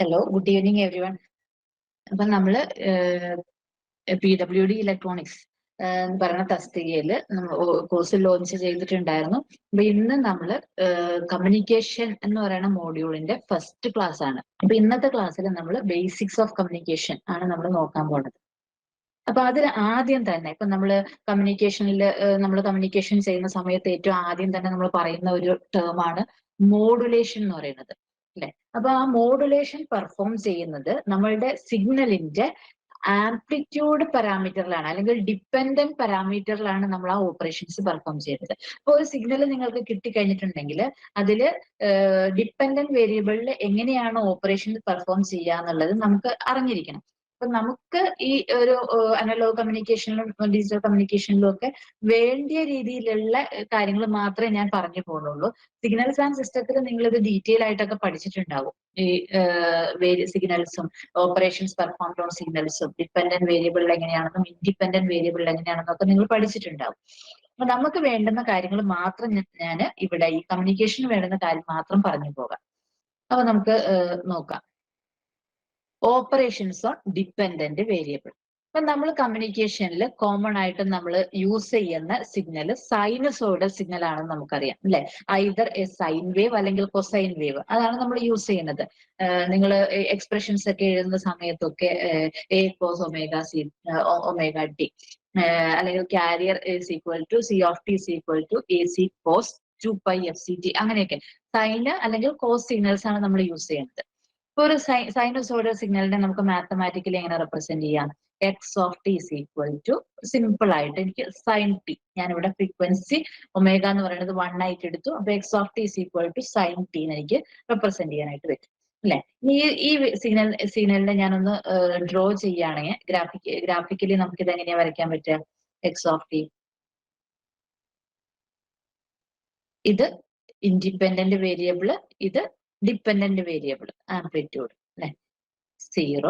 Hello, good evening every one. അപ്പൊ നമ്മള് PWD electronics എന്ന് പറയുന്ന തസ്തികയിൽ കോഴ്സ് ലോഞ്ച് ചെയ്തിട്ടുണ്ടായിരുന്നു. അപ്പൊ ഇന്ന് നമ്മള് കമ്മ്യൂണിക്കേഷൻ എന്ന് പറയുന്ന മോഡ്യൂളിന്റെ ഫസ്റ്റ് ക്ലാസ് ആണ്. അപ്പൊ ഇന്നത്തെ ക്ലാസ്സിൽ നമ്മൾ ബേസിക്സ് ഓഫ് കമ്മ്യൂണിക്കേഷൻ ആണ് നമ്മൾ നോക്കാൻ പോകുന്നത്. അപ്പൊ അതിൽ ആദ്യം തന്നെ ഇപ്പൊ നമ്മൾ കമ്മ്യൂണിക്കേഷൻ ചെയ്യുന്ന സമയത്ത് ഏറ്റവും ആദ്യം തന്നെ നമ്മൾ പറയുന്ന ഒരു ടേമാണ് മോഡുലേഷൻ എന്ന് പറയുന്നത്, അല്ലെ? അപ്പൊ ആ മോഡുലേഷൻ പെർഫോം ചെയ്യുന്നത് നമ്മളുടെ സിഗ്നലിന്റെ ആംപ്ലിറ്റ്യൂഡ് പാരാമീറ്ററിലാണ്, അല്ലെങ്കിൽ ഡിപ്പെൻഡന്റ് പാരാമീറ്ററിലാണ് നമ്മൾ ആ ഓപ്പറേഷൻസ് പെർഫോം ചെയ്യുന്നത്. അപ്പോൾ ഒരു സിഗ്നൽ നിങ്ങൾക്ക് കിട്ടിക്കഴിഞ്ഞിട്ടുണ്ടെങ്കിൽ അതിൽ ഡിപ്പെൻഡന്റ് വേരിയബിളിൽ എങ്ങനെയാണ് ഓപ്പറേഷൻ പെർഫോം ചെയ്യുക എന്നുള്ളത് നമുക്ക് അറിഞ്ഞിരിക്കണം. അപ്പൊ നമുക്ക് ഈ ഒരു അനലോഗ് കമ്മ്യൂണിക്കേഷനിലും ഡിജിറ്റൽ കമ്മ്യൂണിക്കേഷനിലും ഒക്കെ വേണ്ടിയ രീതിയിലുള്ള കാര്യങ്ങൾ മാത്രമേ ഞാൻ പറഞ്ഞു പോകുന്നുള്ളൂ. സിഗ്നൽസ് ആൻഡ് സിസ്റ്റത്തിൽ നിങ്ങൾ ഇത് ഡീറ്റെയിൽ ആയിട്ടൊക്കെ പഠിച്ചിട്ടുണ്ടാവും. ഈ സിഗ്നൽസും ഓപ്പറേഷൻസ് പെർഫോംഡ് ഓൺ സിഗ്നൽസും ഡിപ്പെൻഡന്റ് വേരിയബിളിൽ എങ്ങനെയാണെന്നും ഇൻഡിപെൻഡന്റ് വേരിയബിളിൽ എങ്ങനെയാണെന്നും ഒക്കെ നിങ്ങൾ പഠിച്ചിട്ടുണ്ടാവും. അപ്പൊ നമുക്ക് വേണ്ടുന്ന കാര്യങ്ങൾ മാത്രം ഞാൻ ഇവിടെ ഈ കമ്മ്യൂണിക്കേഷന് വേണ്ടുന്ന കാര്യം മാത്രം പറഞ്ഞു പോകാം. അപ്പൊ നമുക്ക് നോക്കാം. Operations on dependent variable. അപ്പൊ നമ്മൾ കമ്മ്യൂണിക്കേഷനിൽ കോമൺ ആയിട്ട് നമ്മൾ യൂസ് ചെയ്യുന്ന സിഗ്നൽ സൈനസോയിഡൽ സിഗ്നൽ ആണെന്ന് നമുക്കറിയാം, അല്ലെ? ഐദർ എ സൈൻ വേവ് അല്ലെങ്കിൽ കൊസൈൻ വേവ്, അതാണ് നമ്മൾ യൂസ് ചെയ്യുന്നത്. നിങ്ങൾ എക്സ്പ്രഷൻസ് ഒക്കെ എഴുതുന്ന സമയത്തൊക്കെ A cos omega c omega t, അല്ലെങ്കിൽ carrier is equal to c of T is equal to A c cos 2π FCT, അങ്ങനെയൊക്കെ സൈന് അല്ലെങ്കിൽ കോസ് സിഗ്നൽസ് ആണ് നമ്മൾ യൂസ് ചെയ്യുന്നത്. ഇപ്പൊ ഒരു സൈനസോയിഡൽ സിഗ്നലിനെ നമുക്ക് മാത്തമാറ്റിക്കലി എങ്ങനെ റെപ്രസെന്റ് ചെയ്യാം? X of t is equal to, simple ആയിട്ട് എനിക്ക് സൈൻ ടി, ഞാനിവിടെ ഫ്രീക്വൻസി ഒമേഗ എന്ന് പറയുന്നത് 1 ആയിട്ട് എടുത്തു. അപ്പൊ X of t is equal to sine t എന്ന് എനിക്ക് റെപ്രസെന്റ് ചെയ്യാനായിട്ട് പറ്റും, അല്ലെ? ഈ സിഗ്നലിനെ ഞാനൊന്ന് ഡ്രോ ചെയ്യുകയാണെങ്കിൽ ഗ്രാഫിക്കലി നമുക്ക് ഇത് എങ്ങനെയാ വരയ്ക്കാൻ പറ്റുക? എക്സ് ഓഫ് ടി, ഇത് ഇൻഡിപെൻഡന്റ് വേരിയബിള്, ഇത് ഡിപ്പെൻഡന്റ് വേരിയബിൾ, ആംപ്ലിറ്റ്യൂഡ്, അല്ലെ? 0.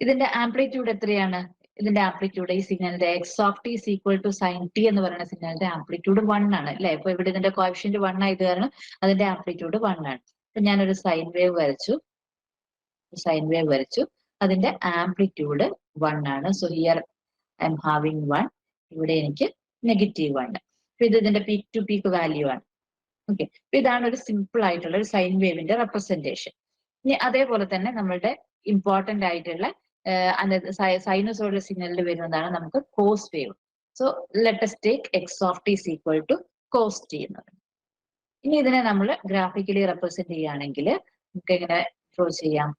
ഇതിന്റെ ആംപ്ലിറ്റ്യൂഡ് എത്രയാണ്? ഇതിന്റെ ആംപ്ലിറ്റ്യൂഡ് ഈ സിഗ്നലിന്റെ x of t is equal to sine t എന്ന് പറയുന്ന സിഗ്നലിന്റെ ആംപ്ലിറ്റ്യൂഡ് 1 ആണ്, അല്ലെ? ഇപ്പൊ ഇവിടെ ഇതിന്റെ കോഎഫിഷ്യന്റ് 1 ആയത് കാരണം അതിന്റെ ആംപ്ലിറ്റ്യൂഡ് 1 ആണ്. അപ്പൊ ഞാനൊരു സൈൻ വേവ് വരച്ചു, അതിന്റെ ആംപ്ലിറ്റ്യൂഡ് 1 ആണ്. So here I M having 1, ഇവിടെ എനിക്ക് -1. അപ്പൊ ഇത് ഇതിന്റെ പീക്ക് ടു പീക്ക് വാല്യൂ ആണ്. ഓക്കെ, ഇതാണ് ഒരു സിമ്പിൾ ആയിട്ടുള്ള ഒരു സൈൻ വേവിന്റെ റെപ്രസെന്റേഷൻ. ഇനി അതേപോലെ തന്നെ നമ്മളുടെ ഇമ്പോർട്ടന്റ് ആയിട്ടുള്ള സൈനസോയിഡൽ സിഗ്നലിൽ വരുന്നതാണ് നമുക്ക് cos wave. So let us take x of t is equal to cos t എന്ന് പറയുന്നത്. ഇനി ഇതിനെ നമ്മൾ ഗ്രാഫിക്കലി റെപ്രസെന്റ് ചെയ്യുകയാണെങ്കിൽ നമുക്ക് എങ്ങനെ ഡ്രോ ചെയ്യാം?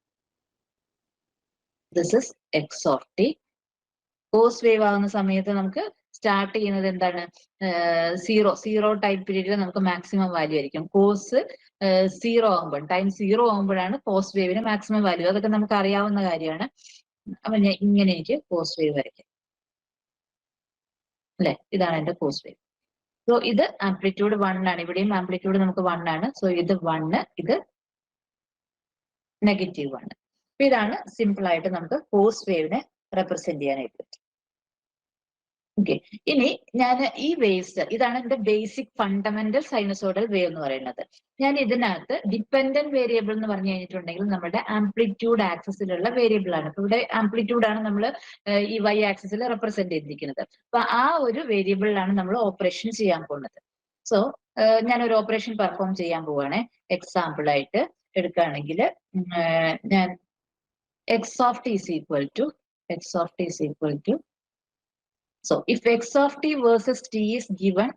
This is x of t. Cos wave ആവുന്ന സമയത്ത് നമുക്ക് സ്റ്റാർട്ട് ചെയ്യുന്നത് എന്താണ്? സീറോ ടൈം പീരീഡിൽ നമുക്ക് മാക്സിമം വാല്യൂ ആയിരിക്കും. കോസ് 0 ആകുമ്പോൾ, ടൈം 0 ആകുമ്പോഴാണ് കോസ് വേവിന് മാക്സിമം വാല്യൂ. അതൊക്കെ നമുക്ക് അറിയാവുന്ന കാര്യമാണ്. അപ്പൊ ഞാൻ ഇങ്ങനെ എനിക്ക് കോസ് വേവ് വരയ്ക്കാം, അല്ലെ? ഇതാണ് എന്റെ കോസ് വേവ്. സോ ഇത് ആംപ്ലിറ്റ്യൂഡ് 1 ആണ്, ഇവിടെയും ആംപ്ലിറ്റ്യൂഡ് നമുക്ക് 1 ആണ്. സോ ഇത് 1, ഇത് -1. അപ്പൊ ഇതാണ് സിമ്പിൾ ആയിട്ട് നമുക്ക് കോസ് വേവിനെ റെപ്രസെന്റ് ചെയ്യാനായിട്ട് പറ്റും. ഓക്കെ, ഇനി ഞാൻ ഈ വേവ്സ്, ഇതാണ് എന്റെ ബേസിക് ഫണ്ടമെന്റൽ സൈനസോയിഡൽ വേവ് എന്ന് പറയുന്നത്. ഞാൻ ഇതിനകത്ത് ഡിപ്പെൻഡന്റ് വേരിയബിൾ എന്ന് പറഞ്ഞു കഴിഞ്ഞിട്ടുണ്ടെങ്കിൽ നമ്മുടെ ആംപ്ലിറ്റ്യൂഡ് ആക്സിസിലുള്ള വേരിയബിൾ ആണ്. അപ്പൊ ഇവിടെ ആംപ്ലിറ്റ്യൂഡ് ആണ് നമ്മൾ ഈ y ആക്സിസിൽ റെപ്രസെന്റ് ചെയ്തിരിക്കുന്നത്. അപ്പൊ ആ ഒരു വേരിയബിളിലാണ് നമ്മൾ ഓപ്പറേഷൻ ചെയ്യാൻ പോകുന്നത്. സോ ഞാനൊരു ഓപ്പറേഷൻ പെർഫോം ചെയ്യാൻ പോവാണ്. എക്സാമ്പിൾ ആയിട്ട് എടുക്കുകയാണെങ്കിൽ ഞാൻ X of t is equal to, so if x of t versus t is given,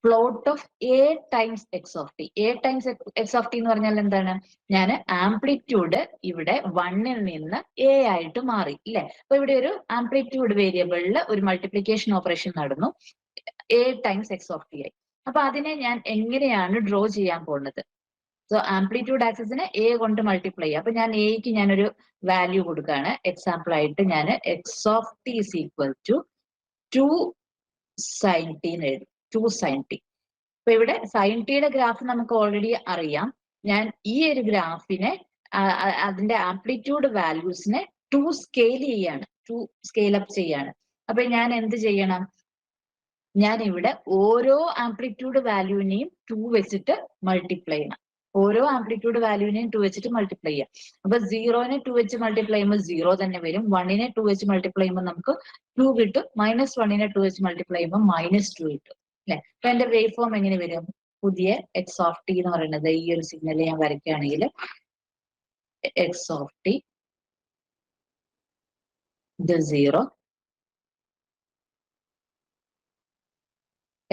plot of a times x of t. a times x of t എന്ന് പറഞ്ഞാൽ എന്താണ്? ഞാൻ ആംപ്ലിറ്റ്യൂഡ് ഇവിടെ 1ൽ നിന്ന് a ആയിട്ട് മാറി, ഇല്ലേ? അപ്പൊ ഇവിടെ ഒരു ആംപ്ലിറ്റ്യൂഡ് വേരിയബിളിൽ ഒരു മൾട്ടിപ്ലിക്കേഷൻ ഓപ്പറേഷൻ നടന്നു, a times x of t ആയി. അപ്പൊ അതിനെ ഞാൻ എങ്ങനെയാണ് ഡ്രോ ചെയ്യാൻ പോകുന്നത്? സോ ആംപ്ലിറ്റ്യൂഡ് ആക്സിസിനെ a കൊണ്ട് മൾട്ടിപ്ലൈ ചെയ്യുക. അപ്പൊ ഞാൻ എക്ക് ഞാനൊരു വാല്യൂ കൊടുക്കുകയാണ്. എക്സാമ്പിൾ ആയിട്ട് ഞാൻ X of t is equal to 2 sin t എന്ന് എഴുതി, 2 sin t. അപ്പൊ ഇവിടെ sin ടിയുടെ ഗ്രാഫ് നമുക്ക് ഓൾറെഡി അറിയാം. ഞാൻ ഈ ഒരു ഗ്രാഫിനെ അതിന്റെ ആംപ്ലിറ്റ്യൂഡ് വാല്യൂസിനെ 2 സ്കെയിൽ ചെയ്യാണ്, 2 സ്കെയിൽ അപ്പ് ചെയ്യാണ്. അപ്പൊ ഞാൻ എന്ത് ചെയ്യണം? ഞാൻ ഇവിടെ ഓരോ ആംപ്ലിറ്റ്യൂഡ് വാല്യൂവിനെയും 2 വെച്ചിട്ട് മൾട്ടിപ്ലൈ ചെയ്യണം. ഓരോ ആംപ്ലിറ്റ്യൂഡ് വാല്യൂവിനെയും 2 വെച്ചിട്ട് മൾട്ടിപ്ലൈ ചെയ്യാം. അപ്പൊ 0നെ 2 വെച്ച് മൾട്ടിപ്ലൈ ചെയ്യുമ്പോൾ 0 തന്നെ വരും. 1നെ 2 വെച്ച് മൾട്ടിപ്ലൈ ചെയ്യുമ്പോൾ നമുക്ക് 2 കിട്ടും. -1നെ 2 വെച്ച് മൾട്ടിപ്ലൈ ചെയ്യുമ്പോൾ -2 കിട്ടും അല്ലെ. അപ്പൊ എന്റെ വേവ് ഫോം എങ്ങനെ വരും? പുതിയ x ഓഫ് ടി എന്ന് പറയുന്നത് ഈ ഒരു സിഗ്നൽ ഞാൻ വരയ്ക്കുകയാണെങ്കിൽ x ഓഫ് ടി ഇത് 0.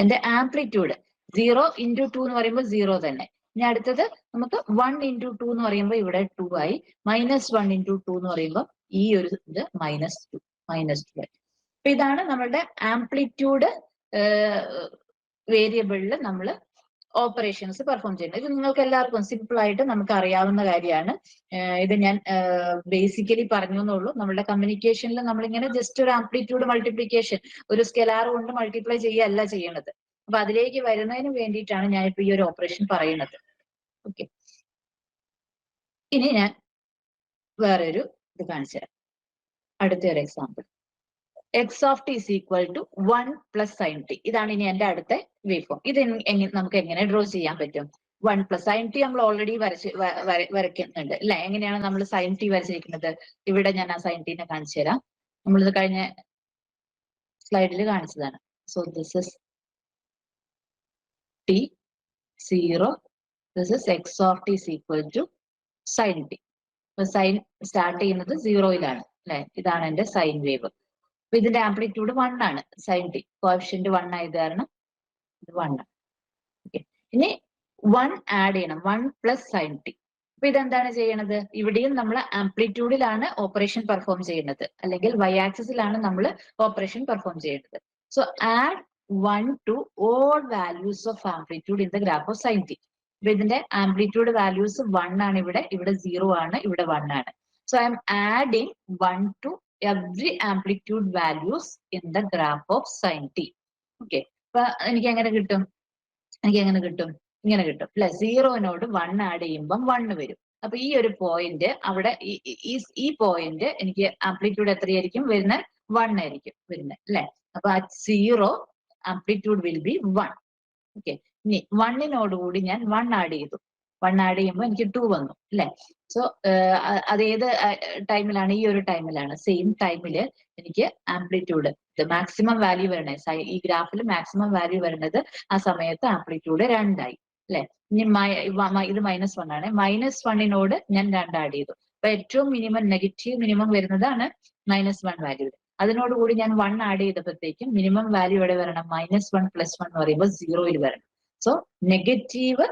എന്റെ ആംപ്ലിറ്റ്യൂഡ് 0 × 2 എന്ന് പറയുമ്പോൾ 0 തന്നെ. ഇനി അടുത്തത് നമുക്ക് 1 × 2 എന്ന് പറയുമ്പോൾ ഇവിടെ 2 ആയി. -1 × 2 എന്ന് പറയുമ്പോൾ ഈ ഒരു ഇത് -2 ആയി. അപ്പൊ ഇതാണ് നമ്മളുടെ ആംപ്ലിറ്റ്യൂഡ് വേരിയബിളിൽ നമ്മൾ ഓപ്പറേഷൻസ് പെർഫോം ചെയ്യുന്നത്. ഇത് നിങ്ങൾക്ക് എല്ലാവർക്കും സിമ്പിൾ ആയിട്ട് നമുക്ക് അറിയാവുന്ന കാര്യമാണ്. ഇത് ഞാൻ ബേസിക്കലി പറഞ്ഞു എന്നുള്ളൂ. നമ്മുടെ കമ്മ്യൂണിക്കേഷനിൽ നമ്മളിങ്ങനെ ജസ്റ്റ് ഒരു ആംപ്ലിറ്റ്യൂഡ് മൾട്ടിപ്ലിക്കേഷൻ ഒരു സ്കെലാർ കൊണ്ട് മൾട്ടിപ്ലൈ ചെയ്യല്ല ചെയ്യണത്. അപ്പൊ അതിലേക്ക് വരുന്നതിന് വേണ്ടിയിട്ടാണ് ഞാനിപ്പോ ഈ ഒരു ഓപ്പറേഷൻ പറയുന്നത്. ഓക്കെ, ഇനി ഞാൻ വേറൊരു ഇത് കാണിച്ചു തരാം. അടുത്ത ഒരു example, x of T is equal to 1 + sin t. ഇതാണ് ഇനി എന്റെ അടുത്ത വേവ് ഫോം. ഇത് നമുക്ക് എങ്ങനെ ഡ്രോ ചെയ്യാൻ പറ്റും? 1 + sin t നമ്മൾ ഓൾറെഡി വരയ്ക്കുന്നുണ്ട് അല്ലെ. എങ്ങനെയാണ് നമ്മൾ sin t വരച്ചിരിക്കുന്നത്? ഇവിടെ ഞാൻ ആ sin t നെ കാണിച്ചു തരാം. നമ്മളിത് കഴിഞ്ഞ സ്ലൈഡിൽ കാണിച്ചതാണ്. So this is t 0. This is x of T is equal to sin t. അപ്പൊ സൈൻ സ്റ്റാർട്ട് ചെയ്യുന്നത് 0-യിലാണ് അല്ലെ. ഇതാണ് എന്റെ സൈൻ വേവ്. അപ്പൊ ഇതിന്റെ ആംപ്ലിറ്റ്യൂഡ് 1 ആണ്. sin t കോഎഫിഷ്യന്റ് 1 ആയത് കാരണം ഇത് 1 ആണ്. ഓക്കെ, ഇനി 1 ആഡ് ചെയ്യണം. 1 + sin t. അപ്പൊ ഇതെന്താണ് ചെയ്യണത്? ഇവിടെയും നമ്മൾ ആംപ്ലിറ്റ്യൂഡിലാണ് ഓപ്പറേഷൻ പെർഫോം ചെയ്യുന്നത്, അല്ലെങ്കിൽ y ആക്സിസിലാണ് നമ്മൾ ഓപ്പറേഷൻ പെർഫോം ചെയ്യുന്നത്. So add 1 to all values of amplitude in the graph of sin t. അപ്പൊ ഇതിന്റെ ആംപ്ലിറ്റ്യൂഡ് വാല്യൂസ് 1 ആണ്, ഇവിടെ 0 ആണ്, ഇവിടെ 1 ആണ്. So I M adding 1 to every amplitude values in the graph of sin t. Okay, അപ്പൊ എനിക്ക് എങ്ങനെ കിട്ടും? ഇങ്ങനെ കിട്ടും അല്ലെ. 0നോട് 1 ആഡ് ചെയ്യുമ്പോൾ 1 വരും. അപ്പൊ ഈ ഒരു പോയിന്റ് അവിടെ ഈ പോയിന്റ് എനിക്ക് ആംപ്ലിറ്റ്യൂഡ് എത്രയായിരിക്കും വരുന്നത്? 1 ആയിരിക്കും വരുന്നത് അല്ലെ. അപ്പൊ at 0 amplitude will be 1. Okay, ഇനി 1നോട് കൂടി ഞാൻ 1 ആഡ് ചെയ്തു. 1 ആഡ് ചെയ്യുമ്പോൾ എനിക്ക് 2 വന്നു അല്ലെ. സോ അത് ഏത് ടൈമിലാണ്? ഈ ഒരു ടൈമിലാണ്. സെയിം ടൈമില് എനിക്ക് ആംപ്ലിറ്റ്യൂഡ് മാക്സിമം വാല്യൂ വരണേ, ഈ ഗ്രാഫിൽ മാക്സിമം വാല്യൂ വരുന്നത് ആ സമയത്ത് ആംപ്ലിറ്റ്യൂഡ് 2 ആയി അല്ലെ. ഇനി ഇത് -1 ആണ്. -1നോട് ഞാൻ 2 ആഡ് ചെയ്തു. അപ്പൊ ഏറ്റവും മിനിമം നെഗറ്റീവ് മിനിമം വരുന്നതാണ് -1 വാല്യൂ. അതിനോടുകൂടി ഞാൻ 1 ആഡ് ചെയ്തപ്പോഴത്തേക്കും മിനിമം വാല്യൂ എവിടെ വരണം? -1 + 1 എന്ന് പറയുമ്പോൾ 0-യിൽ വരണം. സോ നെഗറ്റീവ്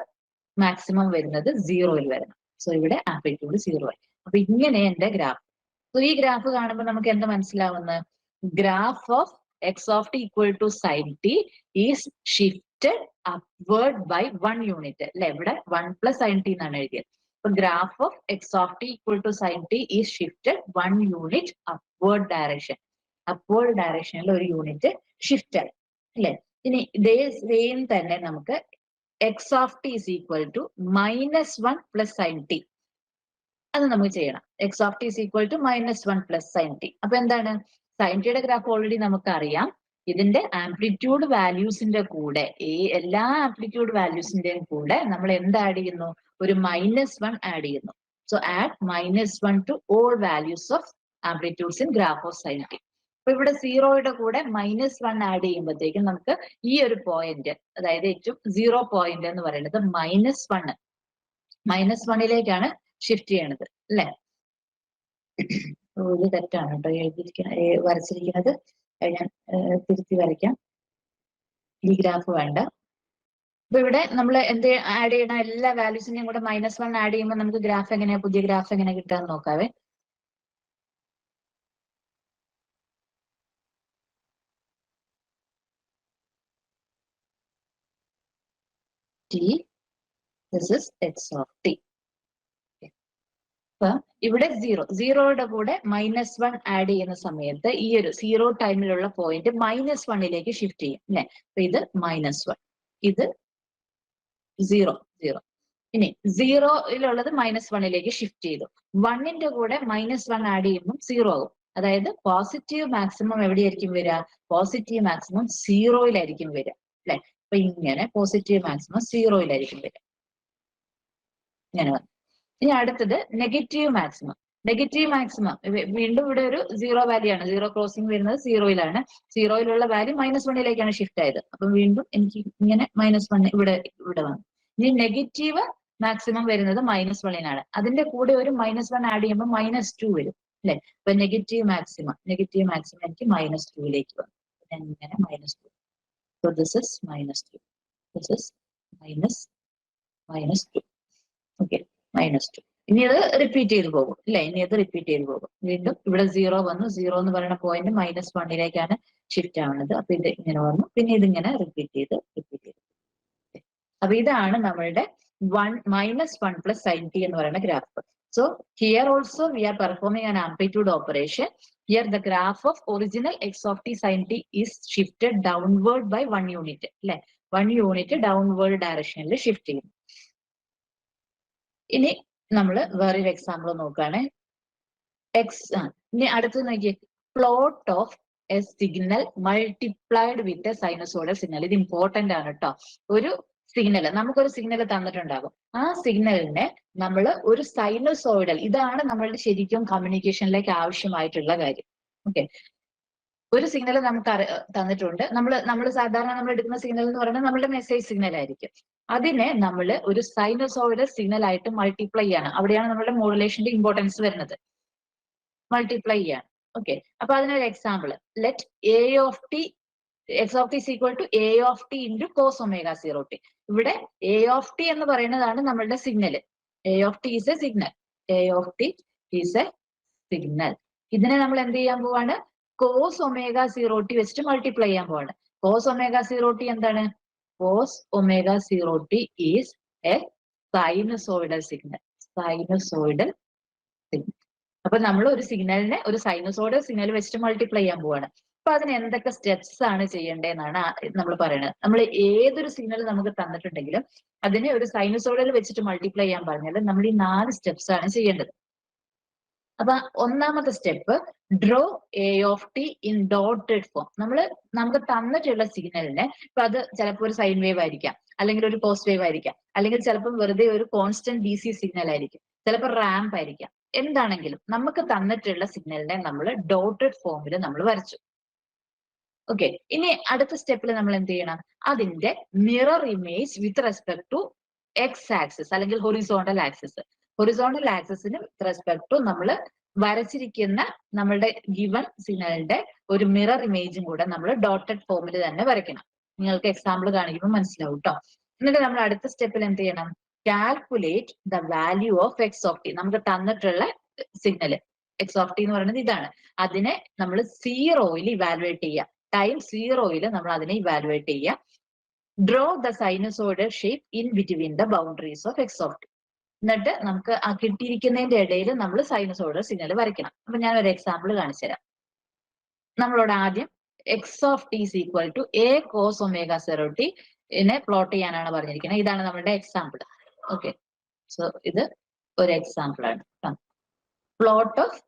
മാക്സിമം വരുന്നത് 0-യിൽ വരണം. സോ ഇവിടെ ആംപ്ലിറ്റ്യൂഡ് 0 ആയി. അപ്പൊ ഇങ്ങനെ എന്റെ ഗ്രാഫ്. സോ ഈ ഗ്രാഫ് കാണുമ്പോൾ നമുക്ക് എന്ത് മനസ്സിലാവുന്നത്? Graph of x of T equal to sin t is shifted upward by 1 unit അല്ലെ. ഇവിടെ 1 + sin t എന്നാണ് എഴുതിയത്. അപ്പൊ graph of x of T equal to sin t is shifted 1 unit upward direction. Upward ഡയറക്ഷനിൽ ഒരു unit shift ആയി അല്ലെ. ഇനി ഇതേ സെയിം തന്നെ നമുക്ക് x of T is equal to -1 + sin t. അത് നമുക്ക് ചെയ്യണം. x of T is equal to -1 + sin t. അപ്പൊ എന്താണ്? sin t യുടെ ഗ്രാഫ് ഓൾറെഡി നമുക്ക് അറിയാം. ഇതിന്റെ ആംപ്ലിറ്റ്യൂഡ് വാല്യൂസിന്റെ കൂടെ എല്ലാ ആംപ്ലിറ്റ്യൂഡ് വാല്യൂസിന്റെയും കൂടെ നമ്മൾ എന്ത് ആഡ് ചെയ്യുന്നു? ഒരു -1 ആഡ് ചെയ്യുന്നു. So add -1 to all values of amplitudes in graph of sin t. അപ്പൊ ഇവിടെ 0-യുടെ കൂടെ -1 ആഡ് ചെയ്യുമ്പോഴത്തേക്കും നമുക്ക് ഈ ഒരു പോയിന്റ്, അതായത് ഏറ്റവും 0 പോയിന്റ് എന്ന് പറയുന്നത് -1ലേക്കാണ് ഷിഫ്റ്റ് ചെയ്യണത് അല്ലെ. ഇത് തെറ്റാണ് കേട്ടോ വരച്ചിരിക്കുന്നത്. ഞാൻ തിരുത്തി വരയ്ക്കാം. ഈ ഗ്രാഫ് വേണ്ട. അപ്പൊ ഇവിടെ നമ്മൾ എന്ത് ആഡ് ചെയ്യണം? എല്ലാ വാല്യൂസിന്റെയും കൂടെ -1 ആഡ് ചെയ്യുമ്പോൾ നമുക്ക് ഗ്രാഫ് എങ്ങനെയാ, പുതിയ ഗ്രാഫ് എങ്ങനെ കിട്ടാന്ന് നോക്കാവേ. t, this is x of t. അപ്പൊ ഇവിടെ 0-യുടെ കൂടെ -1 ആഡ് ചെയ്യുന്ന സമയത്ത് ഈ ഒരു 0 ടൈമിലുള്ള പോയിന്റ് -1ലേക്ക് ഷിഫ്റ്റ് ചെയ്യും അല്ലെ. അപ്പൊ ഇത് -1, ഇത് 0. ഇനി 0-യിലുള്ളത് -1ലേക്ക് ഷിഫ്റ്റ് ചെയ്തു. 1ന്റെ കൂടെ -1 ആഡ് ചെയ്യുമ്പോൾ 0 ആകും. അതായത് പോസിറ്റീവ് മാക്സിമം എവിടെയായിരിക്കും വരിക? പോസിറ്റീവ് മാക്സിമം 0-യിലായിരിക്കും വരിക അല്ലെ. അപ്പൊ ഇങ്ങനെ പോസിറ്റീവ് മാക്സിമം 0-യിലായിരിക്കും വരിക. ഇങ്ങനെ വന്നു. ഇനി അടുത്തത് നെഗറ്റീവ് മാക്സിമം. നെഗറ്റീവ് മാക്സിമം വീണ്ടും ഇവിടെ ഒരു സീറോ വാല്യൂ ആണ്. സീറോ ക്രോസിംഗ് വരുന്നത് സീറോയിലാണ്. സീറോയിലുള്ള വാല്യൂ -1 ഷിഫ്റ്റ് ആയത്. അപ്പം വീണ്ടും എനിക്ക് ഇങ്ങനെ -1 ഇവിടെ വന്നു. ഇനി നെഗറ്റീവ് മാക്സിമം വരുന്നത് -1 അതിന്റെ കൂടെ ഒരു -1 ആഡ് ചെയ്യുമ്പോൾ -2 വരും അല്ലെ. അപ്പൊ നെഗറ്റീവ് മാക്സിമം എനിക്ക് -2 വന്നു. ഇങ്ങനെ -2. So this is -2. This is -2. Okay, -2. ഇനി അത് റിപ്പീറ്റ് ചെയ്ത് പോകും അല്ലെ. വീണ്ടും ഇവിടെ 0 വന്നു. 0 എന്ന് പറയുന്ന പോയിന്റ് -1 ഷിഫ്റ്റ് ആവുന്നത്. അപ്പൊ ഇത് ഇങ്ങനെ വന്നു. പിന്നെ ഇതിങ്ങനെ റിപ്പീറ്റ് ചെയ്ത്. അപ്പൊ ഇതാണ് നമ്മളുടെ -1 + sin t എന്ന് പറയുന്ന graph. So here also we are performing an amplitude operation. Here the graph of original x of t sin t is shifted downward by 1 unit അല്ലെ. 1 unit downward directionൽ ഷിഫ്റ്റ് ചെയ്യും. ഇനി നമ്മൾ വേറൊരു എക്സാമ്പിൾ നോക്കുകയാണെ. ഇനി അടുത്തത് നോക്കിയേ, plot of A signal multiplied with a sinusoidal signal. ഇത് important ആണ് കേട്ടോ. ഒരു സിഗ്നൽ, നമുക്കൊരു സിഗ്നൽ തന്നിട്ടുണ്ടാകും. ആ സിഗ്നലിനെ നമ്മൾ ഒരു സൈനസോയിഡൽ, ഇതാണ് നമ്മളുടെ ശരിക്കും കമ്മ്യൂണിക്കേഷനിലേക്ക് ആവശ്യമായിട്ടുള്ള കാര്യം. ഓക്കെ, ഒരു സിഗ്നൽ നമുക്ക് തന്നിട്ടുണ്ട്. നമ്മൾ സാധാരണ നമ്മൾ എടുക്കുന്ന സിഗ്നൽ എന്ന് പറയുന്നത് നമ്മളുടെ മെസ്സേജ് സിഗ്നൽ ആയിരിക്കും. അതിനെ നമ്മൾ ഒരു സൈനസോയിഡൽ സിഗ്നൽ ആയിട്ട് മൾട്ടിപ്ലൈ ചെയ്യാണ്. അവിടെയാണ് നമ്മുടെ മോഡുലേഷന്റെ ഇമ്പോർട്ടൻസ് വരുന്നത്. മൾട്ടിപ്ലൈ ചെയ്യാണ്. ഓക്കെ, അപ്പൊ അതിനൊരു example, let A of T x of t is equal to a of t into cos omega 0t. ഇവിടെ a of t എന്ന് പറയുന്നതാണ് നമ്മളുടെ signal. a of t is a signal. ഇതിനെ നമ്മൾ എന്ത് ചെയ്യാൻ പോവാണ്? cos omega 0t വെച്ചിട്ട് മൾട്ടിപ്ലൈ ചെയ്യാൻ പോവാണ്. cos omega 0t എന്താണ്? cos omega 0t is a sinusoidal signal. അപ്പൊ നമ്മൾ ഒരു സിഗ്നലിനെ ഒരു സൈനസോയിഡൽ സിഗ്നൽ വെച്ചിട്ട് മൾട്ടിപ്ലൈ ചെയ്യാൻ പോവാണ്. അപ്പൊ അതിന് എന്തൊക്കെ സ്റ്റെപ്സ് ആണ് ചെയ്യേണ്ടതെന്നാണ് നമ്മൾ പറയുന്നത്. നമ്മൾ ഏതൊരു സിഗ്നൽ നമുക്ക് തന്നിട്ടുണ്ടെങ്കിലും അതിനെ ഒരു സൈനസോയിഡൽ വെച്ചിട്ട് മൾട്ടിപ്ലൈ ചെയ്യാൻ പറഞ്ഞാൽ നമ്മൾ ഈ 4 സ്റ്റെപ്സ് ആണ് ചെയ്യേണ്ടത്. അപ്പൊ ഒന്നാമത്തെ step, draw A of t in dotted form. നമുക്ക് തന്നിട്ടുള്ള സിഗ്നലിനെ, ഇപ്പൊ അത് ചിലപ്പോൾ ഒരു സൈൻ വേവ് ആയിരിക്കാം, അല്ലെങ്കിൽ ഒരു കോസ് വേവ് ആയിരിക്കാം, അല്ലെങ്കിൽ ചിലപ്പോൾ വെറുതെ ഒരു കോൺസ്റ്റന്റ് DC സിഗ്നൽ ആയിരിക്കും, ചിലപ്പോൾ റാമ്പ് ആയിരിക്കാം. എന്താണെങ്കിലും നമുക്ക് തന്നിട്ടുള്ള സിഗ്നലിനെ നമ്മൾ ഡോട്ടഡ് ഫോമിൽ നമ്മൾ വരച്ചു. ഓക്കെ, ഇനി അടുത്ത സ്റ്റെപ്പിൽ നമ്മൾ എന്ത് ചെയ്യണം? അതിന്റെ mirror image with respect to x axis അല്ലെങ്കിൽ ഹൊറിസോണ്ടൽ ആക്സിസ്. ഹൊറിസോണ്ടൽ ആക്സിസിന് വിത്ത് റെസ്പെക്ട് ടു നമ്മൾ വരച്ചിരിക്കുന്ന നമ്മളുടെ ഗിവൺ സിഗ്നലിന്റെ ഒരു മിറർ ഇമേജും കൂടെ നമ്മൾ ഡോട്ടഡ് ഫോമിൽ തന്നെ വരയ്ക്കണം. നിങ്ങൾക്ക് എക്സാമ്പിൾ കാണിക്കുമ്പോൾ മനസ്സിലാവും കേട്ടോ. എന്നിട്ട് നമ്മൾ അടുത്ത സ്റ്റെപ്പിൽ എന്ത് ചെയ്യണം? Calculate the value of x of T. നമുക്ക് തന്നിട്ടുള്ള സിഗ്നൽ എക്സ് ഓഫ് ടി എന്ന് പറയുന്നത് ഇതാണ്. അതിനെ നമ്മൾ 0യിൽ ഇവാലുവേറ്റ് ചെയ്യുക. ടൈം 0യിൽ നമ്മൾ അതിനെ ഇവാലുവേറ്റ് ചെയ്യുക. Draw the sinusoidal shape in between the boundaries of x of T. എന്നിട്ട് നമുക്ക് ആ കിട്ടിയിരിക്കുന്നതിന്റെ ഇടയിൽ നമ്മൾ സൈനസോയിഡൽ സിഗ്നൽ വരയ്ക്കണം. അപ്പൊ ഞാൻ ഒരു എക്സാമ്പിൾ കാണിച്ചു തരാം. നമ്മളോട് ആദ്യം x of T is equal to A cos omega 0t plot ചെയ്യാനാണ് പറഞ്ഞിരിക്കുന്നത്. ഇതാണ് നമ്മുടെ എക്സാമ്പിൾ. ഓക്കെ, സോ ഇത് ഒരു എക്സാമ്പിൾ ആണ്. Plot of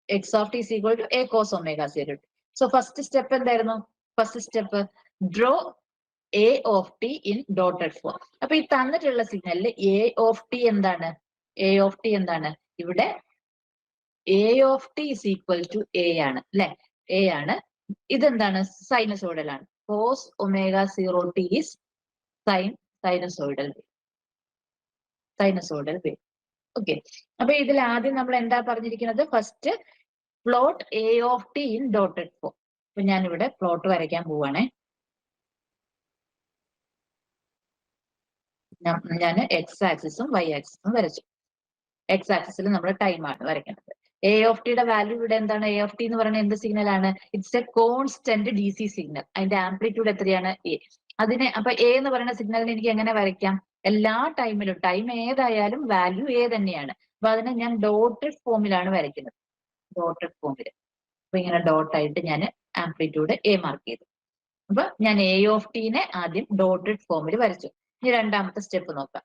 x of T is equal to A cos omega 0t. So first step എന്തായിരുന്നു? First step, draw A of t in dotted form. അപ്പൊ ഈ തന്നിട്ടുള്ള സിഗ്നലിൽ എ ഓഫ് ടി എന്താണ്? ഇവിടെ A of t is equal to A ആണ് അല്ലെ. A ആണ്. ഇതെന്താണ്? സൈനസോയിഡൽ ആണ്. Cos omega 0t is sinusoidal wave. Okay, അപ്പൊ ഇതിൽ ആദ്യം നമ്മൾ എന്താ പറഞ്ഞിരിക്കുന്നത്? First plot A of t in dotted form. അപ്പൊ ഞാൻ ഇവിടെ പ്ലോട്ട് വരയ്ക്കാൻ പോവാണേ. ഞാൻ എക്സ് ആക്സിസും വൈ ആക്സിസും വരച്ചു. എക്സ് ആക്സിസിൽ നമ്മുടെ ടൈമാണ് വരയ്ക്കുന്നത്. എ ഓഫ് ടിയുടെ വാല്യൂ ഇവിടെ എന്താണ്? എ ഓഫ് ടി എന്ന് പറയുന്നത് എന്ത് സിഗ്നൽ ആണ്? It's A constant DC signal. അതിന്റെ ആംപ്ലിറ്റ്യൂഡ് എത്രയാണ്? എ. അതിനെ അപ്പൊ എ എന്ന് പറയുന്ന സിഗ്നലിനെ എനിക്ക് എങ്ങനെ വരയ്ക്കാം? എല്ലാ ടൈമിലും, ടൈം ഏതായാലും വാല്യൂ എ തന്നെയാണ്. അപ്പൊ അതിനെ ഞാൻ ഡോട്ടഡ് ഫോമിലാണ് വരയ്ക്കുന്നത്. ഡോട്ടഡ് ഫോമിൽ അപ്പൊ ഇങ്ങനെ ഡോട്ടായിട്ട് ഞാൻ ആംപ്ലിറ്റ്യൂഡ് എ മാർക്ക് ചെയ്തു. അപ്പൊ ഞാൻ എ ഓഫ് ടീനെ ആദ്യം ഡോട്ടഡ് ഫോമിൽ വരച്ചു. ഇനി രണ്ടാമത്തെ സ്റ്റെപ്പ് നോക്കാം.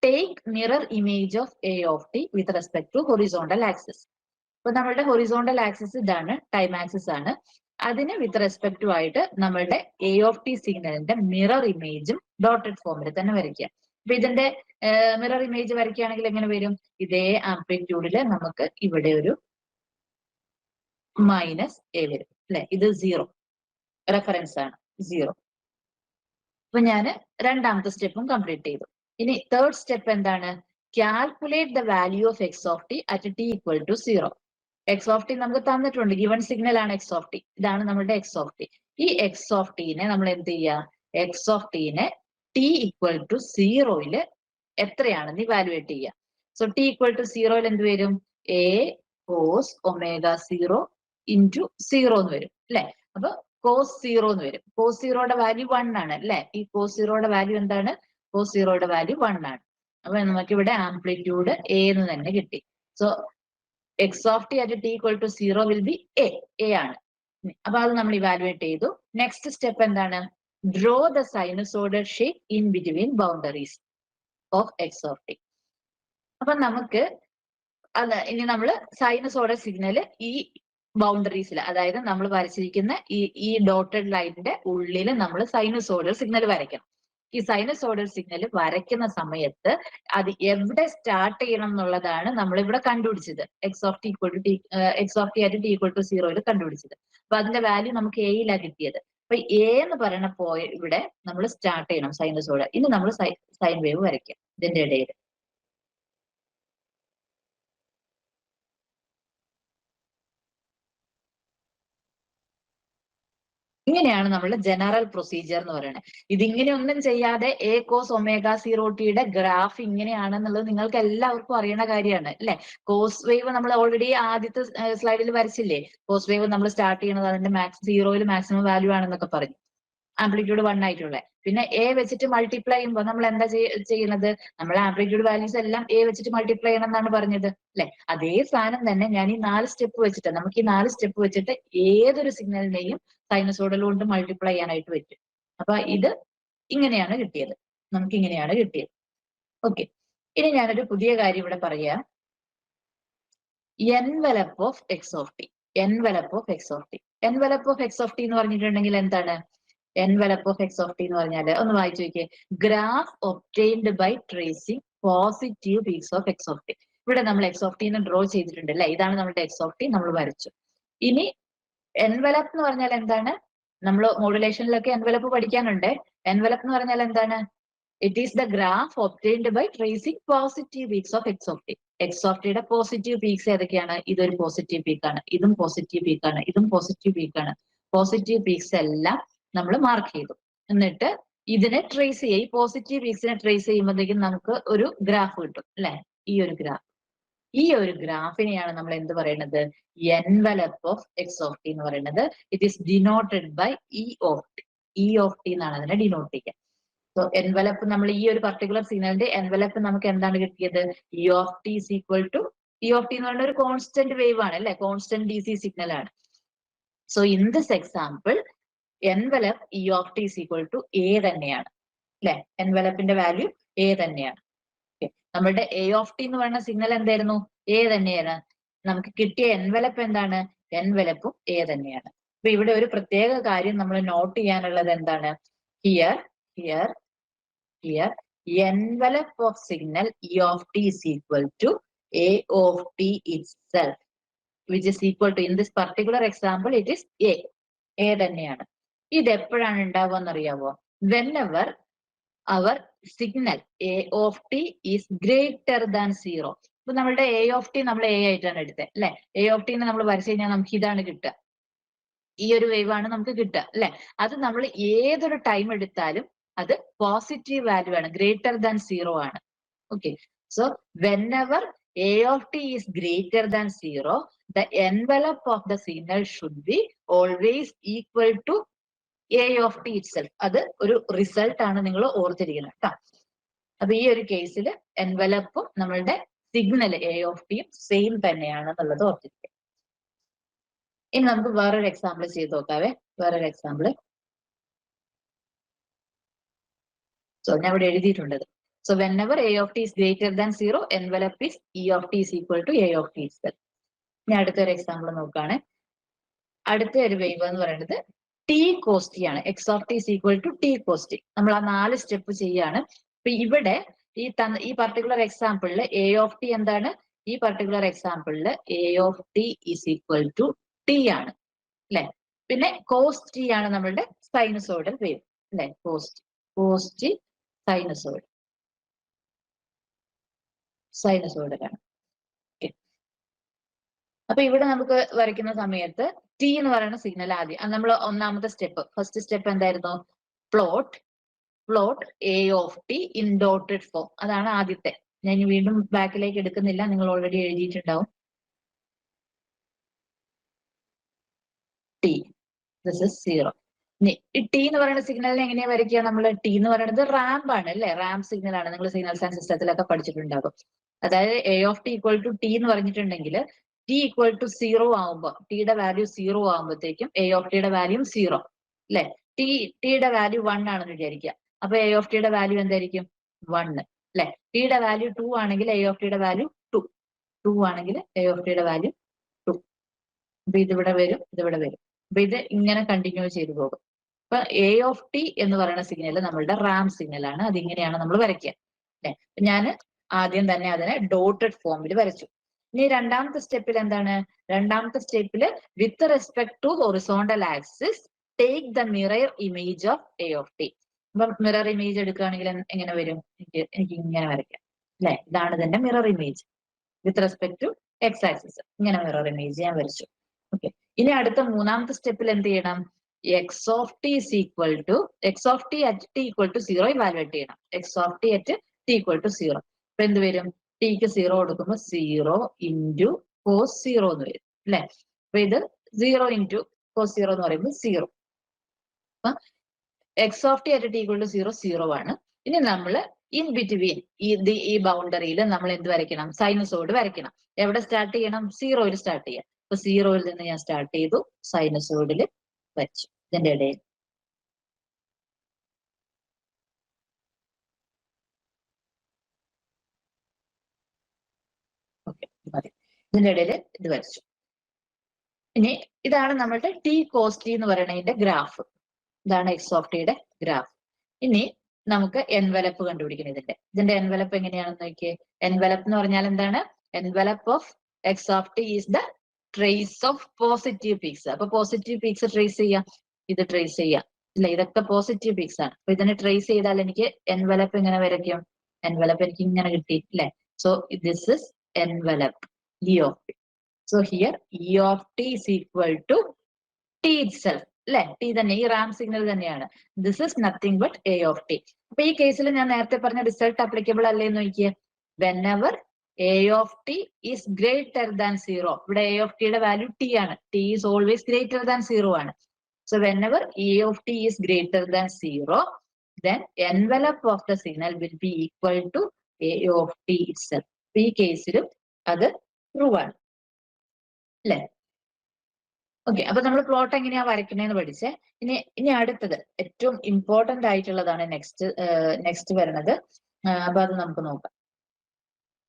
Take mirror image of A of t with respect to horizontal axis. അപ്പൊ നമ്മളുടെ ഹൊറിസോണ്ടൽ ആക്സിസ് ഇതാണ്, ടൈം ആക്സിസ് ആണ്. അതിന് വിത്ത് റെസ്പെക്ട് ടു ആയിട്ട് നമ്മളുടെ എ ഓഫ് ടി സിഗ്നലിന്റെ മിറർ ഇമേജും ഡോട്ടഡ് ഫോമിൽ തന്നെ വരയ്ക്കുക. അപ്പൊ ഇതിന്റെ മിറർ ഇമേജ് വരയ്ക്കുകയാണെങ്കിൽ എങ്ങനെ വരും? ഇതേ ആംപ്ലിറ്റ്യൂഡില് നമുക്ക് ഇവിടെ ഒരു -a വരും അല്ലെ. ഇത് 0 റെഫറൻസ് ആണ് 0. അപ്പൊ ഞാൻ രണ്ടാമത്തെ സ്റ്റെപ്പും കംപ്ലീറ്റ് ചെയ്തു. ഇനി തേർഡ് സ്റ്റെപ്പ് എന്താണ്? Calculate the value of x of T at T equal to 0. X of T നമുക്ക് തന്നിട്ടുണ്ട്, ഗിവൺ സിഗ്നൽ ആണ് എക്സ് ഓഫ് ടി. ഇതാണ് നമ്മുടെ എക്സ് ഓഫ് ടി. ഈ എക്സ് ഓഫ് ടീനെ നമ്മൾ എന്ത് ചെയ്യുക? എക്സ് ഓഫ് ടീനെ ടി ഈക്വൽ ടു 0 എത്രയാണെന്ന് ഇവാലുവേറ്റ് ചെയ്യുക. സോ ടി ഈക്വൽ ടു 0 എന്ത് വരും? എ കോസ് ഒമേഗ 0 ഇൻറ്റു 0 എന്ന് വരും അല്ലെ. അപ്പൊ കോസ് 0 എന്ന് വരും. കോസ് 0യുടെ വാല്യൂ 1 ആണ് അല്ലെ. ഈ കോസ് 0യുടെ വാല്യൂ എന്താണ്? കോസ് 0യുടെ വാല്യൂ 1 ആണ്. അപ്പൊ നമുക്ക് ഇവിടെ ആംപ്ലിറ്റ്യൂഡ് എ എന്ന് തന്നെ കിട്ടി. So x of T at T equal to 0 will be A ആണ്. അപ്പൊ അത് നമ്മൾ ഇവാലുവേറ്റ് ചെയ്തു. നെക്സ്റ്റ് സ്റ്റെപ്പ് എന്താണ്? Draw the sinusoidal shape in between boundaries of x of T. അപ്പൊ നമുക്ക് ഇനി നമ്മൾ സൈനസോയ്ഡൽ സിഗ്നൽ ഈ ബൗണ്ടറീസിൽ, അതായത് നമ്മൾ വരച്ചിരിക്കുന്ന ഈ ഡോട്ടഡ് ലൈനിന്റെ ഉള്ളിൽ നമ്മൾ സൈനസോയ്ഡൽ സിഗ്നൽ വരയ്ക്കണം. ഈ സൈനസോയ്ഡൽ സിഗ്നൽ വരയ്ക്കുന്ന സമയത്ത് അത് എവിടെ സ്റ്റാർട്ട് ചെയ്യണം എന്നുള്ളതാണ് നമ്മൾ ഇവിടെ കണ്ടുപിടിച്ചത്. X of T at T equal to 0 കണ്ടുപിടിച്ചത്. അപ്പൊ അതിന്റെ വാല്യൂ നമുക്ക് എയിലാണ് കിട്ടിയത്. അപ്പൊ എ എന്ന് പറയുന്ന ഇവിടെ നമ്മൾ സ്റ്റാർട്ട് ചെയ്യണം സൈനസോയ്ഡൽ. ഇനി നമ്മൾ സൈൻ വേവ് വരയ്ക്കാം ഇതിന്റെ ഇടയിൽ. ഇങ്ങനെയാണ് നമ്മളുടെ ജനറൽ പ്രൊസീജിയർ എന്ന് പറയുന്നത്. ഇതിങ്ങനെ ഒന്നും ചെയ്യാതെ എ കോസ് ഒമേഗ 0 ടിയുടെ ഗ്രാഫ് ഇങ്ങനെയാണെന്നുള്ളത് നിങ്ങൾക്ക് എല്ലാവർക്കും അറിയുന്ന കാര്യമാണ് അല്ലെ. കോസ് വേവ് നമ്മൾ ഓൾറെഡി ആദ്യത്തെ സ്ലൈഡിൽ വരച്ചില്ലേ. കോസ് വേവ് നമ്മൾ സ്റ്റാർട്ട് ചെയ്യുന്നത് അതിന്റെ 0 മാക്സിമം വാല്യൂ ആണെന്നൊക്കെ പറഞ്ഞു, ആംപ്ലിറ്റ്യൂഡ് 1 ആയിട്ടുള്ള. പിന്നെ എ വെച്ചിട്ട് മൾട്ടിപ്ലൈ ചെയ്യുമ്പോൾ നമ്മൾ എന്താ ചെയ്യുന്നത്? നമ്മൾ ആംപ്ലിറ്റ്യൂഡ് വാല്യൂസ് എല്ലാം എ വെച്ചിട്ട് മൾട്ടിപ്ലൈ ചെയ്യണം എന്നാണ് പറഞ്ഞത് അല്ലെ. അതേ സാധനം തന്നെ ഞാൻ ഈ 4 സ്റ്റെപ്പ് വെച്ചിട്ട്, നമുക്ക് ഈ 4 സ്റ്റെപ്പ് വെച്ചിട്ട് ഏതൊരു സിഗ്നലിനെയും സൈനസോയ്ഡൽ കൊണ്ട് മൾട്ടിപ്ലൈ ചെയ്യാനായിട്ട് പറ്റും. അപ്പൊ ഇത് ഇങ്ങനെയാണ് കിട്ടിയത്, നമുക്ക് ഇങ്ങനെയാണ് കിട്ടിയത്. ഓക്കെ, ഇനി ഞാനൊരു പുതിയ കാര്യം ഇവിടെ പറയാം. Envelope of x of T. Envelope of x of T. Envelope of x of T എന്ന് പറഞ്ഞിട്ടുണ്ടെങ്കിൽ എന്താണ്? envelope of x of t എന്ന് പറഞ്ഞാൽ ഒന്ന് വായിച്ചു നോക്കിയേ. Graph obtained by tracing positive peaks of x of t. ഇവിടെ നമ്മൾ എക്സ് ഓഫ് ടിനെ ഡ്രോ ചെയ്തിട്ടുണ്ട് അല്ലെ. ഇതാണ് നമ്മുടെ എക്സ് ഓഫ് ടി, നമ്മൾ വരച്ചു. ഇനി എൻവലപ്പ് എന്ന് പറഞ്ഞാൽ എന്താണ്? നമ്മൾ മോഡുലേഷനിലൊക്കെ എൻവലപ്പ് പഠിക്കാനുണ്ട്. എൻവലപ്പ് എന്ന് പറഞ്ഞാൽ എന്താണ്? It is the graph obtained by tracing positive peaks of x of t. X of ടിയുടെ പോസിറ്റീവ് പീക്സ് ഏതൊക്കെയാണ്? ഇതൊരു പോസിറ്റീവ് പീക്കാണ്, ഇതും പോസിറ്റീവ് പീക്കാണ്, ഇതും പോസിറ്റീവ് പീക്കാണ്. പോസിറ്റീവ് പീക്സ് എല്ലാം നമ്മൾ മാർക്ക് ചെയ്തു. എന്നിട്ട് ഇതിനെ ട്രേസ് ചെയ്യും. ഈ പോസിറ്റീവ് പീക്സിനെ ട്രേസ് ചെയ്യുമ്പോഴത്തേക്കും നമുക്ക് ഒരു ഗ്രാഫ് കിട്ടും അല്ലെ. ഈ ഒരു ഗ്രാഫ്, ഈ ഒരു ഗ്രാഫിനെയാണ് നമ്മൾ എന്ത് പറയുന്നത്? Envelope of x of T എന്ന് പറയുന്നത്. It is denoted by E of t. E of t എന്നാണ് അതിനെ ഡിനോട്ട് ചെയ്യുക. സോ എൻവലപ്പ്, നമ്മൾ ഈ ഒരു പർട്ടിക്കുലർ സിഗ്നലിന്റെ എൻവലപ്പ് നമുക്ക് എന്താണ് കിട്ടിയത്? E of T is equal to, E of T എന്ന് പറയുന്ന ഒരു കോൺസ്റ്റന്റ് വേവ് ആണ് അല്ലെ, കോൺസ്റ്റന്റ് ഡി സി സിഗ്നൽ ആണ്. So in this example envelope E of t is equal to A തന്നെയാണ് അല്ലെ. എൻവലപ്പിന്റെ വാല്യൂ A തന്നെയാണ്. നമ്മുടെ A of t എന്ന് പറയുന്ന സിഗ്നൽ എന്തായിരുന്നു? A തന്നെയാണ്. നമുക്ക് കിട്ടിയ എൻവലപ്പ് എന്താണ്? എൻവലപ്പും A തന്നെയാണ്. അപ്പൊ ഇവിടെ ഒരു പ്രത്യേക കാര്യം നമ്മൾ നോട്ട് ചെയ്യാനുള്ളത് എന്താണ്? Here envelope of signal E of t is equal to A of t itself, which is equal to, in this particular example it is A തന്നെയാണ്. ഇത് എപ്പോഴാണ് ഉണ്ടാവുക എന്നറിയാവോ? whenever our signal A of t is greater than 0. ഇപ്പൊ നമ്മളുടെ A of t നമ്മൾ A ആയിട്ടാണ് എടുത്തത് അല്ലെ. A of t നമ്മൾ വരച്ചു കഴിഞ്ഞാൽ നമുക്ക് ഇതാണ് കിട്ടുക, ഈ ഒരു വേവ് ആണ് നമുക്ക് കിട്ടുക അല്ലെ. അത് നമ്മൾ ഏതൊരു ടൈം എടുത്താലും അത് പോസിറ്റീവ് വാല്യൂ ആണ്, ഗ്രേറ്റർ ദാൻ 0 ആണ്. Okay, so whenever A of t is greater than 0, the envelope of the signal should be always equal to A of t itself. അത് ഒരു റിസൾട്ട് ആണ്, നിങ്ങൾ ഓർത്തിരിക്കണം കേട്ടോ. അപ്പൊ ഈ ഒരു കേസിൽ എൻവലപ്പും നമ്മളുടെ signal A of t same തന്നെയാണ് എന്നുള്ളത് ഓർത്തിരിക്കുക. ഇനി നമുക്ക് വേറൊരു എക്സാമ്പിൾ ചെയ്ത് നോക്കാവേ. വേറൊരു എക്സാമ്പിൾ ഞാൻ ഇവിടെ എഴുതിയിട്ടുണ്ടത്. So whenever A of t is greater than 0, envelope is E of t is equal to A of t itself. ഇനി അടുത്തൊരു എക്സാമ്പിൾ നോക്കുകയാണ്. അടുത്ത ഒരു വേവ് എന്ന് പറയുന്നത് ടി കോസ് ടി ആണ്. X of t is equal to t cos t. നമ്മൾ ആ 4 സ്റ്റെപ്പ് ചെയ്യാണ്. അപ്പൊ ഇവിടെ ഈ പർട്ടിക്കുലർ എക്സാമ്പിളിൽ എ ഓഫ് ടി എന്താണ്? ഈ പർട്ടിക്കുലർ എക്സാമ്പിളിൽ A of T is equal to t ആണ് അല്ലെ. പിന്നെ കോസ് ടി ആണ് നമ്മളുടെ സൈനസോയിഡൽ വേവ് അല്ലെ. കോസ് ടി സൈനസോയിഡലാണ്. അപ്പൊ ഇവിടെ നമുക്ക് വരയ്ക്കുന്ന സമയത്ത് ടി എന്ന് പറയുന്ന സിഗ്നൽ ആദ്യം നമ്മൾ ഒന്നാമത്തെ സ്റ്റെപ്പ്, ഫസ്റ്റ് സ്റ്റെപ്പ് എന്തായിരുന്നു? Plot A of t in dotted form. അതാണ് ആദ്യത്തെ. ഞാൻ ഇനി വീണ്ടും ബാക്കിലേക്ക് എടുക്കുന്നില്ല, നിങ്ങൾ ഓൾറെഡി എഴുതിയിട്ടുണ്ടാവും. T, this is 0. ഈ ടി എന്ന് പറയുന്ന സിഗ്നലിനെ എങ്ങനെയാ വരയ്ക്കുക നമ്മൾ? ടി എന്ന് പറയുന്നത് റാമ്പ് ആണ് അല്ലെ, റാമ്പ് സിഗ്നൽ ആണ്. നിങ്ങൾ സിഗ്നൽ സയൻസ് സിസ്റ്റത്തിലൊക്കെ പഠിച്ചിട്ടുണ്ടാകും. അതായത് A of T equal to T എന്ന് പറഞ്ഞിട്ടുണ്ടെങ്കിൽ ടി ഈക്വൽ ടു 0 ആവുമ്പോൾ, ടിയുടെ വാല്യൂ 0 ആകുമ്പോഴത്തേക്കും എ ഓഫ് ടിയുടെ വാല്യൂ 0 അല്ലെ. ടിയുടെ വാല്യൂ 1 ആണെന്ന് വിചാരിക്കുക. അപ്പൊ എ ഓഫ് ടിയുടെ വാല്യൂ എന്തായിരിക്കും? 1 അല്ലെ. ടിയുടെ വാല്യൂ 2 ആണെങ്കിൽ എ ഓഫ് ടിയുടെ വാല്യൂ 2 ആണെങ്കിൽ എ ഓഫ് ടിയുടെ വാല്യൂ 2. അപ്പൊ ഇതിവിടെ വരും, ഇതിവിടെ വരും. അപ്പൊ ഇത് ഇങ്ങനെ കണ്ടിന്യൂ ചെയ്തു പോകും. അപ്പൊ എ ഓഫ് ടി എന്ന് പറയുന്ന സിഗ്നൽ നമ്മളുടെ റാം സിഗ്നൽ ആണ്. അതിങ്ങനെയാണ് നമ്മൾ വരയ്ക്കുക അല്ലെ. ഞാൻ ആദ്യം തന്നെ അതിനെ ഡോട്ടഡ് ഫോമിൽ വരച്ചു. ഇനി രണ്ടാമത്തെ സ്റ്റെപ്പിൽ എന്താണ്? രണ്ടാമത്തെ സ്റ്റെപ്പിൽ with respect to horizontal axis take the mirror image of A of T. അപ്പൊ മിറർ ഇമേജ് എടുക്കുകയാണെങ്കിൽ എങ്ങനെ വരും? എനിക്ക് ഇങ്ങനെ വരയ്ക്കാം അല്ലെ. ഇതാണ് ഇതിന്റെ mirror image with respect to x axis. ഇങ്ങനെ മിറർ ഇമേജ് ഞാൻ വരച്ചു. ഓക്കെ. ഇനി അടുത്ത മൂന്നാമത്തെ സ്റ്റെപ്പിൽ എന്ത് ചെയ്യണം? X of T at T equal to 0 evaluate ചെയ്യണം. X of T at T equal to 0. അപ്പൊ എന്ത് വരും? ടിക്ക് 0 കൊടുക്കുമ്പോൾ 0 ഇൻറ്റു കോസ് 0 എന്ന് വരും അല്ലെ. അപ്പൊ ഇത് 0 ഇൻറ്റു കോസ് 0 എന്ന് പറയുമ്പോൾ 0. അപ്പൊ X of T at T equal to 0 ആണ്. ഇനി നമ്മൾ ഇൻ ബിറ്റ്വീൻ ഈ ബൗണ്ടറിയിൽ നമ്മൾ എന്ത് വരയ്ക്കണം? സൈനസോയിഡ് വരയ്ക്കണം. എവിടെ സ്റ്റാർട്ട് ചെയ്യണം? 0യിൽ സ്റ്റാർട്ട് ചെയ്യാം. അപ്പൊ 0യിൽ നിന്ന് ഞാൻ സ്റ്റാർട്ട് ചെയ്തു, സൈനസോയിഡിൽ വരച്ചു ഇതിന്റെ ഇടയിൽ. ഓക്കെ, മതി. ഇതിന്റെ ഇടയിൽ ഇത് വരച്ചു. ഇനി ഇതാണ് നമ്മളുടെ ടി കോസ് ടി എന്ന് പറയുന്നതിന്റെ ഗ്രാഫ്. ഇതാണ് എക്സ് ഓഫ് ടിയുടെ ഗ്രാഫ്. ഇനി നമുക്ക് എൻവലപ്പ് കണ്ടുപിടിക്കണം. ഇതിന്റെ എൻവലപ്പ് എങ്ങനെയാണെന്ന് നോക്കിയേ. എൻവലപ്പ് എന്ന് പറഞ്ഞാൽ എന്താണ്? Envelope of x of T is the trace of positive peaks. അപ്പൊ പോസിറ്റീവ് പീക്സ് ട്രേസ് ചെയ്യാം. ഇത് ട്രേസ് ചെയ്യാം ഇല്ല, ഇതൊക്കെ പോസിറ്റീവ് പീക്സ് ആണ്. അപ്പൊ ഇതിനെ ട്രേസ് ചെയ്താൽ എനിക്ക് എൻവലപ്പ് എങ്ങനെ വരയ്ക്കും? എൻവലപ്പ് എനിക്ക് ഇങ്ങനെ കിട്ടി അല്ലെ. So this is envelope E of T. So here E of T is equal to T itself അല്ലെ. ടി തന്നെ, ഈ റാം സിഗ്നൽ തന്നെയാണ്. This is nothing but A of T. അപ്പൊ ഈ കേസിൽ ഞാൻ നേരത്തെ പറഞ്ഞ റിസൾട്ട് അപ്ലിക്കബിൾ അല്ലേ എന്ന് നോക്കിയേ. Whenever A of T is greater than 0. ഇവിടെ എ ഓഫ് ടിയുടെ വാല്യൂ ടി ആണ്. T is always greater than 0 ആണ്. So whenever E of t is greater than 0, then envelope of the signal will be equal to A of t itself. ഈ കേസിലും അത് true ആണ് അല്ലെ. Okay, അപ്പൊ നമ്മൾ പ്ലോട്ട് എങ്ങനെയാ വരയ്ക്കണേന്ന് പഠിച്ചേ. ഇനി അടുത്തത് ഏറ്റവും ഇമ്പോർട്ടന്റ് ആയിട്ടുള്ളതാണ് നെക്സ്റ്റ് വരുന്നത്. അപ്പൊ അത് നമുക്ക് നോക്കാം.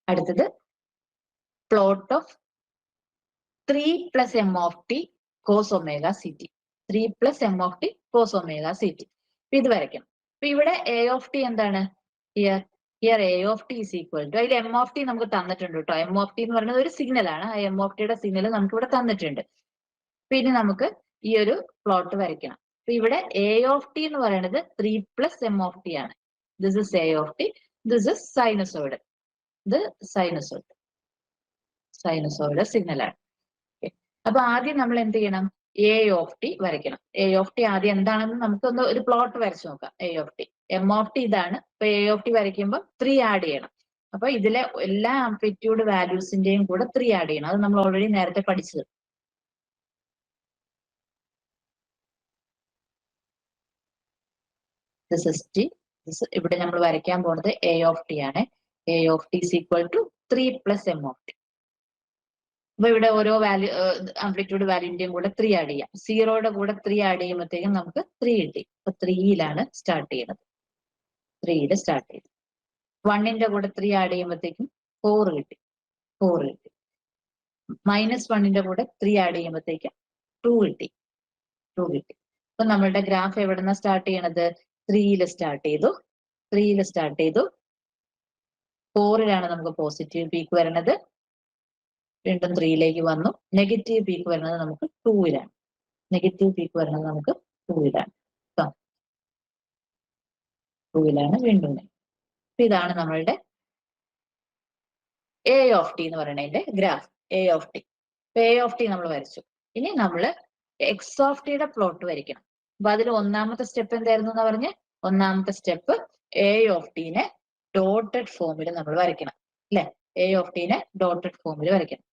അടുത്തത് plot of 3 + m of t cos omega ct. 3 + m of t cos omega ct. ഇത് വരയ്ക്കണം. അപ്പൊ ഇവിടെ എ ഓഫ് ടി എന്താണ്? Here A of T is equal to, അതിൽ എം ഓഫ് ടി നമുക്ക് തന്നിട്ടുണ്ട് കേട്ടോ. എം ഓഫ് ടി എന്ന് പറയുന്നത് ഒരു സിഗ്നൽ ആണ്. ആ എം ഓഫ് ടിയുടെ സിഗ്നൽ നമുക്ക് ഇവിടെ തന്നിട്ടുണ്ട്. പിന്നെ നമുക്ക് ഈ ഒരു പ്ലോട്ട് വരയ്ക്കണം. അപ്പൊ ഇവിടെ എ ഓഫ് ടി എന്ന് പറയുന്നത് 3 + m of t ആണ്. This is A of T, this is sinusoid. ഇത് സൈനസോയിഡ് സിഗ്നൽ ആണ്. അപ്പൊ ആദ്യം നമ്മൾ എന്ത് ചെയ്യണം? എ ഓഫ് ടി വരയ്ക്കണം. എ ഓഫ് ടി ആദ്യം എന്താണെന്ന് നമുക്കൊന്ന് ഒരു പ്ലോട്ട് വരച്ചു നോക്കാം. A of T, M of t ഇതാണ്. അപ്പൊ എ ഓഫ് ടി വരയ്ക്കുമ്പോൾ 3 ആഡ് ചെയ്യണം. അപ്പൊ ഇതിലെ എല്ലാ ആംപ്ലിറ്റ്യൂഡ് വാല്യൂസിന്റെയും കൂടെ 3 ആഡ് ചെയ്യണം. അത് നമ്മൾ ഓൾറെഡി നേരത്തെ പഠിച്ചത്. ഇവിടെ നമ്മൾ വരയ്ക്കാൻ പോകുന്നത് എ ഓഫ് ടി ആണ്. A of T is equal to 3 + m of t. അപ്പൊ ഇവിടെ ഓരോ വാല്യൂ ആംപ്ലിറ്റ്യൂഡ് വാല്യൂന്റെയും കൂടെ 3 ആഡ് ചെയ്യാം. 0യുടെ കൂടെ 3 ആഡ് ചെയ്യുമ്പോഴത്തേക്കും നമുക്ക് 3 കിട്ടി. അപ്പൊ 3യിലാണ് സ്റ്റാർട്ട് ചെയ്യുന്നത്. 3യിൽ സ്റ്റാർട്ട് ചെയ്തു. 1ന്റെ കൂടെ 3 ആഡ് ചെയ്യുമ്പോഴത്തേക്കും 4 കിട്ടി. -1ന്റെ കൂടെ 3 ആഡ് ചെയ്യുമ്പോഴത്തേക്കും 2 കിട്ടി. അപ്പൊ നമ്മളുടെ ഗ്രാഫ് എവിടെന്നാ സ്റ്റാർട്ട് ചെയ്യണത്? 3യിൽ സ്റ്റാർട്ട് ചെയ്തു. 4ലാണ് നമുക്ക് പോസിറ്റീവ് പീക്ക് വരുന്നത്. വീണ്ടും 3ലേക്ക് വന്നു. നെഗറ്റീവ് പീക്ക് വരുന്നത് നമുക്ക് 2ലാണ്. നെഗറ്റീവ് പീക്ക് വരുന്നത് നമുക്ക് 2ലാണ്. 2ലാണ് വീണ്ടും. ഇതാണ് നമ്മളുടെ എ ഓഫ് ടി എന്ന് പറയുന്നതിന്റെ graph. A of t. A of t നമ്മൾ വരച്ചു. ഇനി നമ്മൾ എക്സ് ഓഫ് ടിയുടെ പ്ലോട്ട് വരയ്ക്കണം. അപ്പൊ അതിൽ ഒന്നാമത്തെ സ്റ്റെപ്പ് എന്തായിരുന്നു എന്ന് പറഞ്ഞ്, ഒന്നാമത്തെ സ്റ്റെപ്പ് എ ഓഫ് ടീനെ ഡോട്ടഡ് ഫോമിൽ നമ്മൾ വരയ്ക്കണം അല്ലെ. എ ഓഫ് ടീനെ ഡോട്ടഡ് ഫോമിൽ വരയ്ക്കണം.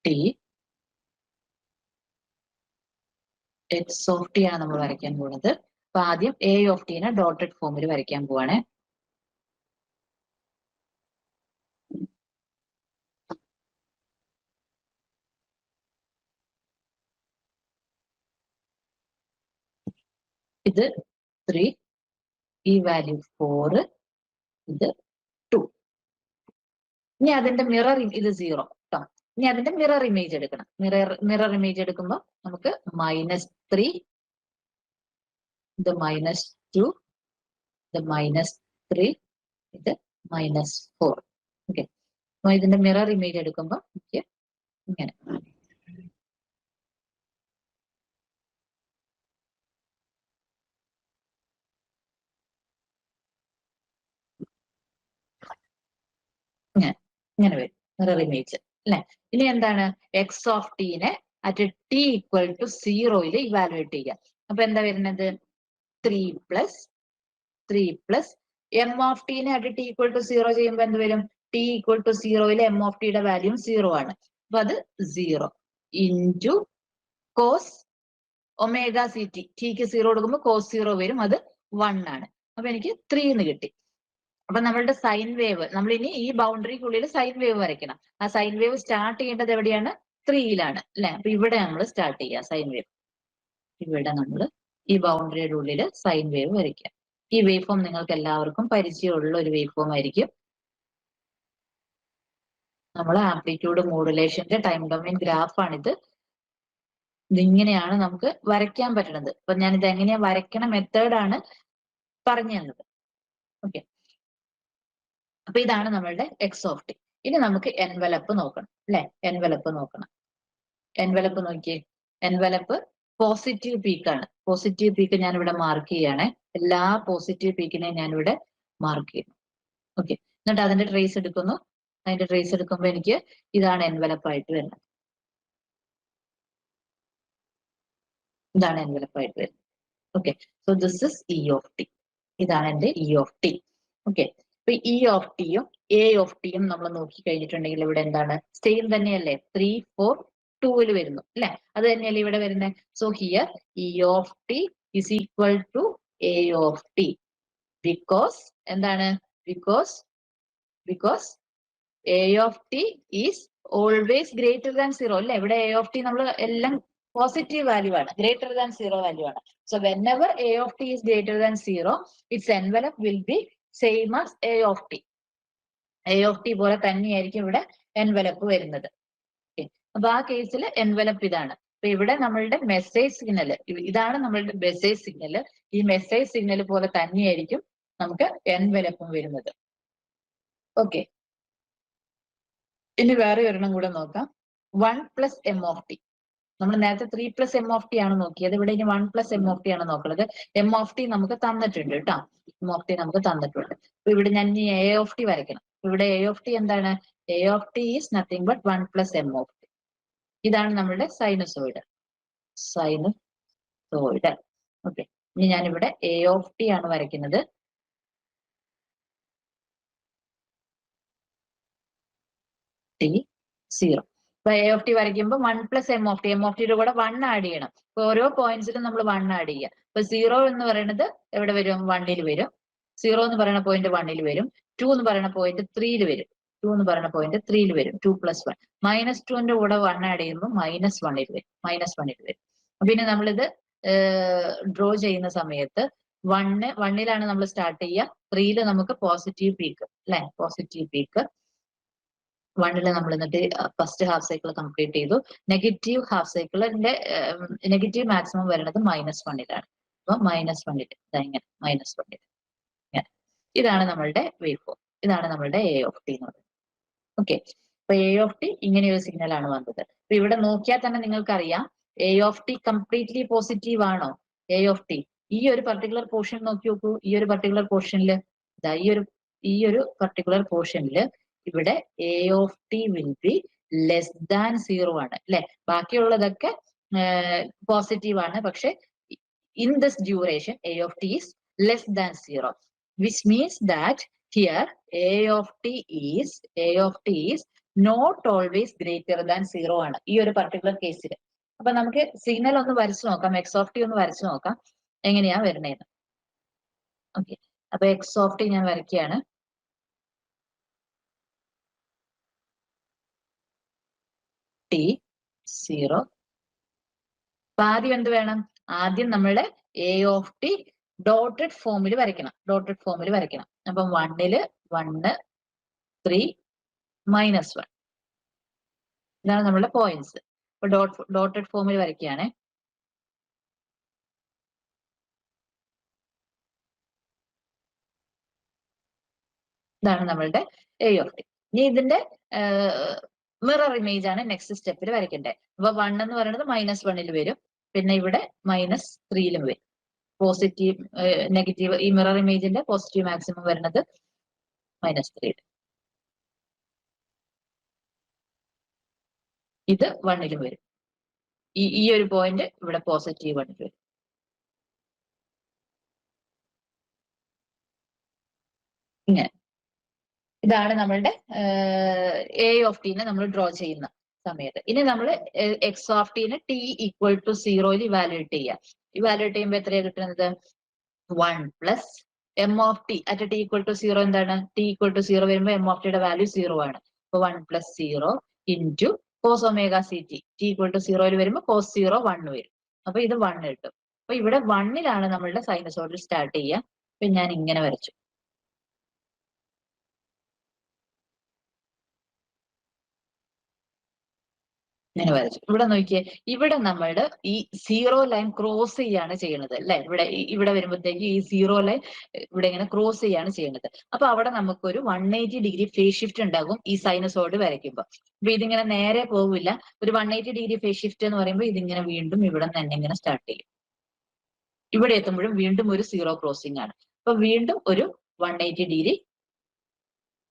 ടി എക്സ് ഓഫ് ടി ആണ് നമ്മൾ വരയ്ക്കാൻ പോകുന്നത്. അപ്പൊ ആദ്യം എ ഓഫ് ടീനെ ഡോട്ടഡ് ഫോമിൽ വരയ്ക്കാൻ പോവാണ്. ഇത് 3, ഈ വാല്യൂ 4, ഇത് 2. ഇനി അതിന്റെ മിറർ ഇത് 0 കേട്ടോ. ഇനി അതിന്റെ മിറർ ഇമേജ് എടുക്കണം. മിറർ ഇമേജ് എടുക്കുമ്പോൾ നമുക്ക് -3, ഇത് -2, ഇത് -3, ഇത് -4. ഓക്കെ. അപ്പൊ ഇതിന്റെ മിറർ ഇമേജ് എടുക്കുമ്പോൾ എനിക്ക് ഇങ്ങനെ ഇങ്ങനെ വരും മിറർ ഇമേജ് അല്ലെ. ഇനി എന്താണ്, എക്സ് ഓഫ് ടീനെ at T equal to 0 evaluate ചെയ്യുക. അപ്പൊ എന്താ വരുന്നത്, 3 + എം ഓഫ് ടീനെ അറ്റ് ടി ഈക്വൽ ടു 0 ചെയ്യുമ്പോൾ എന്ത് വരും, t equal to 0 m of ടിയുടെ വാല്യൂ 0 ആണ്. അപ്പൊ അത് 0 into cos omega c t. ടിക്ക് 0 കൊടുക്കുമ്പോൾ കോസ് 0 വരും, അത് 1 ആണ്. അപ്പൊ എനിക്ക് 3 എന്ന് കിട്ടി. അപ്പൊ നമ്മളുടെ സൈൻ വേവ്, നമ്മൾ ഇനി ഈ ബൗണ്ടറിക്കുള്ളിൽ സൈൻ വേവ് വരയ്ക്കണം. ആ സൈൻ വേവ് സ്റ്റാർട്ട് ചെയ്യേണ്ടത് എവിടെയാണ്, 3ലാണ് അല്ലെ. അപ്പൊ ഇവിടെ നമ്മൾ സ്റ്റാർട്ട് ചെയ്യുക സൈൻ വേവ്. ഇവിടെ നമ്മൾ ഈ ബൗണ്ടറിയുടെ ഉള്ളിൽ സൈൻ വേവ് വരയ്ക്കുക. ഈ വേവ് ഫോം നിങ്ങൾക്ക് എല്ലാവർക്കും പരിചയമുള്ള ഒരു വേവ് ഫോം ആയിരിക്കും. നമ്മൾ ആംപ്ലിറ്റ്യൂഡ് മോഡുലേഷന്റെ ടൈം ഡൊമെയിൻ ഗ്രാഫാണിത്. ഇതിങ്ങനെയാണ് നമുക്ക് വരയ്ക്കാൻ പറ്റുന്നത്. അപ്പൊ ഞാൻ ഇത് എങ്ങനെയാ വരയ്ക്കണ മെത്തേഡാണ് പറഞ്ഞു തന്നത്. ഓക്കെ. അപ്പൊ ഇതാണ് നമ്മളുടെ എക്സ് ഓഫ് ടി. ഇനി നമുക്ക് എൻവലപ്പ് നോക്കണം അല്ലെ. എൻവലപ്പ് നോക്കണം. എൻവലപ്പ് നോക്കിയേ. എൻവലപ്പ് പോസിറ്റീവ് പീക്കാണ്. പോസിറ്റീവ് പീക്ക് ഞാൻ ഇവിടെ മാർക്ക് ചെയ്യാണ്. എല്ലാ പോസിറ്റീവ് പീക്കിനെയും ഞാൻ ഇവിടെ മാർക്ക് ചെയ്യുന്നു. ഓക്കെ. എന്നിട്ട് അതിന്റെ ട്രേസ് എടുക്കുന്നു. അതിന്റെ ട്രേസ് എടുക്കുമ്പോൾ എനിക്ക് ഇതാണ് എൻവലപ്പ് ആയിട്ട് വരുന്നത്. ഇതാണ് എൻവലപ്പ് ആയിട്ട് വരുന്നത്. Okay. So this is E of t. ഇതാണ് എന്റെ ഇ ഓഫ് ടി. ഓക്കെ. അപ്പൊ ഇ ഓഫ് ടിയും എ ഓഫ് ടിയും നമ്മൾ നോക്കി കഴിഞ്ഞിട്ടുണ്ടെങ്കിൽ ഇവിടെ എന്താണ്, സെയിം തന്നെയല്ലേ. 3, 4, 2 വരുന്നു അല്ലെ. അത് തന്നെയല്ലേ ഇവിടെ വരുന്നത്. So here E of t is equal to A of t. Because എന്താണ്, because A of T is always greater than 0 അല്ലെ. ഇവിടെ എ ഓഫ് ടി നമ്മൾ എല്ലാം പോസിറ്റീവ് വാല്യൂ ആണ്, ഗ്രേറ്റർ ദാൻ 0 വാല്യൂ ആണ്. So whenever A of T is greater than 0, it's envelope will be same as A of t. A of t പോലെ തന്നെയായിരിക്കും ഇവിടെ envelope വരുന്നത്. അപ്പൊ ആ കേസിൽ എൻവലപ്പ് ഇതാണ്. അപ്പൊ ഇവിടെ നമ്മളുടെ മെസ്സേജ് സിഗ്നൽ, ഇതാണ് നമ്മളുടെ മെസ്സേജ് സിഗ്നൽ. ഈ മെസ്സേജ് സിഗ്നൽ പോലെ തന്നെയായിരിക്കും നമുക്ക് എൻവലപ്പും വരുന്നത്. ഓക്കെ. ഇനി വേറെ ഒരെണ്ണം കൂടെ നോക്കാം. 1 + എം ഓഫ് ടി. നമ്മൾ നേരത്തെ 3 + എം ഓഫ് ടി ആണ് നോക്കിയത്. ഇവിടെ ഇനി 1 + എം ഓഫ് ടി ആണ് നോക്കുന്നത്. എം ഓഫ് ടി നമുക്ക് തന്നിട്ടുണ്ട് കേട്ടോ. എം ഓഫ് ടി നമുക്ക് തന്നിട്ടുണ്ട്. അപ്പൊ ഇവിടെ ഞാൻ ഇനി എ ഓഫ് ടി വരയ്ക്കണം. ഇവിടെ എ ഓഫ് ടി എന്താണ്, A of T is nothing but 1 + m of t. ഇതാണ് നമ്മളുടെ സൈനസോയിഡ്. ഓക്കെ. ഇനി ഞാനിവിടെ എ ഓഫ് ടി ആണ് വരയ്ക്കുന്നത്. ടി 0. അപ്പൊ എ ഓഫ് ടി വരയ്ക്കുമ്പോൾ 1 + m of T, M of ടിയുടെ കൂടെ 1 ആഡ് ചെയ്യണം. അപ്പൊ ഓരോ പോയിന്റ്സിലും നമ്മൾ 1 ആഡ് ചെയ്യുക. അപ്പൊ 0 എന്ന് പറയുന്നത് എവിടെ വരും, 1ൽ വരും. 0 എന്ന് പറയുന്ന പോയിന്റ് 1ൽ വരും. 2 എന്ന് പറയുന്ന പോയിന്റ് 3ൽ വരും. 2 എന്ന് പറയുന്ന പോയിന്റ് 3ൽ വരും. 2 + 1. -2ന്റെ കൂടെ 1 ആഡ് ചെയ്യുമ്പോൾ -1ൽ വരും. -1ൽ വരും. പിന്നെ നമ്മളിത് ഡ്രോ ചെയ്യുന്ന സമയത്ത് 1ലാണ് നമ്മൾ സ്റ്റാർട്ട് ചെയ്യുക. 3ൽ നമുക്ക് പോസിറ്റീവ് പീക്ക് അല്ലെ, പോസിറ്റീവ് പീക്ക്. 1ല് നമ്മൾ എന്നിട്ട് ഫസ്റ്റ് ഹാഫ് സൈക്കിൾ കംപ്ലീറ്റ് ചെയ്തു. നെഗറ്റീവ് ഹാഫ് സൈക്കിളിന്റെ നെഗറ്റീവ് മാക്സിമം വരുന്നത് -1ലാണ്. അപ്പൊ -1 ഇങ്ങനെ -1 ഇങ്ങനെ. ഇതാണ് നമ്മളുടെ വേവ് ഫോം. ഇതാണ് നമ്മളുടെ A of t എന്ന് പറയുന്നത്. ഓക്കെ, അപ്പൊ A of t ഇങ്ങനെ ഒരു സിഗ്നൽ ആണ് വന്നത്. അപ്പൊ ഇവിടെ നോക്കിയാൽ തന്നെ നിങ്ങൾക്കറിയാം A of t completely positive ആണോ? A of t ഈ ഒരു പർട്ടിക്കുലർ പോർഷൻ നോക്കി നോക്കൂ. ഈ ഒരു പർട്ടിക്കുലർ പോർഷനിൽ ഈ ഒരു പർട്ടിക്കുലർ പോർഷനിൽ ഇവിടെ A of t will be less than 0 ആണ് അല്ലെ. ബാക്കിയുള്ളതൊക്കെ പോസിറ്റീവ് ആണ്. പക്ഷെ in this duration A of t is less than 0, which means that here A of t is not always greater than 0 ആണ് ഈ ഒരു പർട്ടിക്കുലർ കേസിൽ. അപ്പൊ നമുക്ക് സിഗ്നൽ ഒന്ന് വരച്ചു നോക്കാം. എക്സ് ഓഫ് ടി ഒന്ന് വരച്ചു നോക്കാം എങ്ങനെയാ വരുന്നതെന്ന്. ഓക്കെ, അപ്പൊ എക്സ് ഓഫ് ടി ഞാൻ വരയ്ക്കുകയാണ്. ടി 0. അപ്പൊ ആദ്യം എന്ത് വേണം? ആദ്യം നമ്മള് A of t ഡോട്ടഡ് ഫോമിൽ വരയ്ക്കണം. അപ്പം 1ല് 1, 3, -1 ഇതാണ് നമ്മുടെ പോയിന്റ്സ്. അപ്പൊ ഡോട്ടഡ് ഫോമിൽ വരയ്ക്കുകയാണ്. ഇതാണ് നമ്മളുടെ A of t. ഇനി ഇതിന്റെ മിറർ ഇമേജ് ആണ് നെക്സ്റ്റ് സ്റ്റെപ്പിൽ വരയ്ക്കേണ്ടത്. അപ്പൊ 1 എന്ന് പറയുന്നത് -1ൽ വരും. പിന്നെ ഇവിടെ -3ലും വരും. പോസിറ്റീവ് നെഗറ്റീവ് ഈ മിറർ ഇമേജിന്റെ പോസിറ്റീവ് മാക്സിമം വരുന്നത് -3. ഇത് 1ലും വരും. ഈ ഒരു പോയിന്റ് ഇവിടെ പോസിറ്റീവ് 1ൽ വരും. ഇങ്ങനെ ഇതാണ് നമ്മളുടെ A of t നമ്മൾ ഡ്രോ ചെയ്യുന്ന സമയത്ത്. ഇനി നമ്മൾ എക്സ് ഓഫ് ടിനെ t = 0യിൽ ഇവാലുവേറ്റ് ചെയ്യുക. ഇവാലുവേറ്റ് ചെയ്യുമ്പോൾ എത്രയാണ് കിട്ടുന്നത്? 1 + m of t at t = 0 എന്താണ്? t = 0 വരുമ്പോൾ m of tയുടെ വാല്യൂ 0 ആണ്. അപ്പൊ 1 + 0 × cos ωct. t = 0യിൽ വരുമ്പോൾ cos 0 1 വരും. അപ്പൊ ഇത് 1 കിട്ടും. അപ്പൊ ഇവിടെ 1ലാണ് നമ്മളുടെ സൈനസോയിഡ് സ്റ്റാർട്ട് ചെയ്യുക. അപ്പൊ ഞാൻ ഇങ്ങനെ വരച്ചു. ഇങ്ങനെ വരച്ചു. ഇവിടെ നോക്കിയേ, ഇവിടെ നമ്മളുടെ ഈ 0 ലൈൻ ക്രോസ് ചെയ്യാണ് ചെയ്യുന്നത് അല്ലെ. ഇവിടെ വരുമ്പോഴത്തേക്ക് ഈ 0 ലൈൻ ഇവിടെ ഇങ്ങനെ ക്രോസ് ചെയ്യാണ് ചെയ്യുന്നത്. അപ്പൊ അവിടെ നമുക്കൊരു 180 ഡിഗ്രി ഫേസ് ഷിഫ്റ്റ് ഉണ്ടാകും ഈ സൈനസോയിഡ് വരയ്ക്കുമ്പോൾ. അപ്പൊ ഇതിങ്ങനെ നേരെ പോവില്ല. ഒരു 180 ഡിഗ്രി ഫേസ് ഷിഫ്റ്റ് എന്ന് പറയുമ്പോൾ ഇതിങ്ങനെ വീണ്ടും ഇവിടെ തന്നെ ഇങ്ങനെ സ്റ്റാർട്ട് ചെയ്യും. ഇവിടെ എത്തുമ്പോഴും വീണ്ടും ഒരു 0 ക്രോസിംഗ് ആണ്. അപ്പൊ വീണ്ടും ഒരു 180 ഡിഗ്രി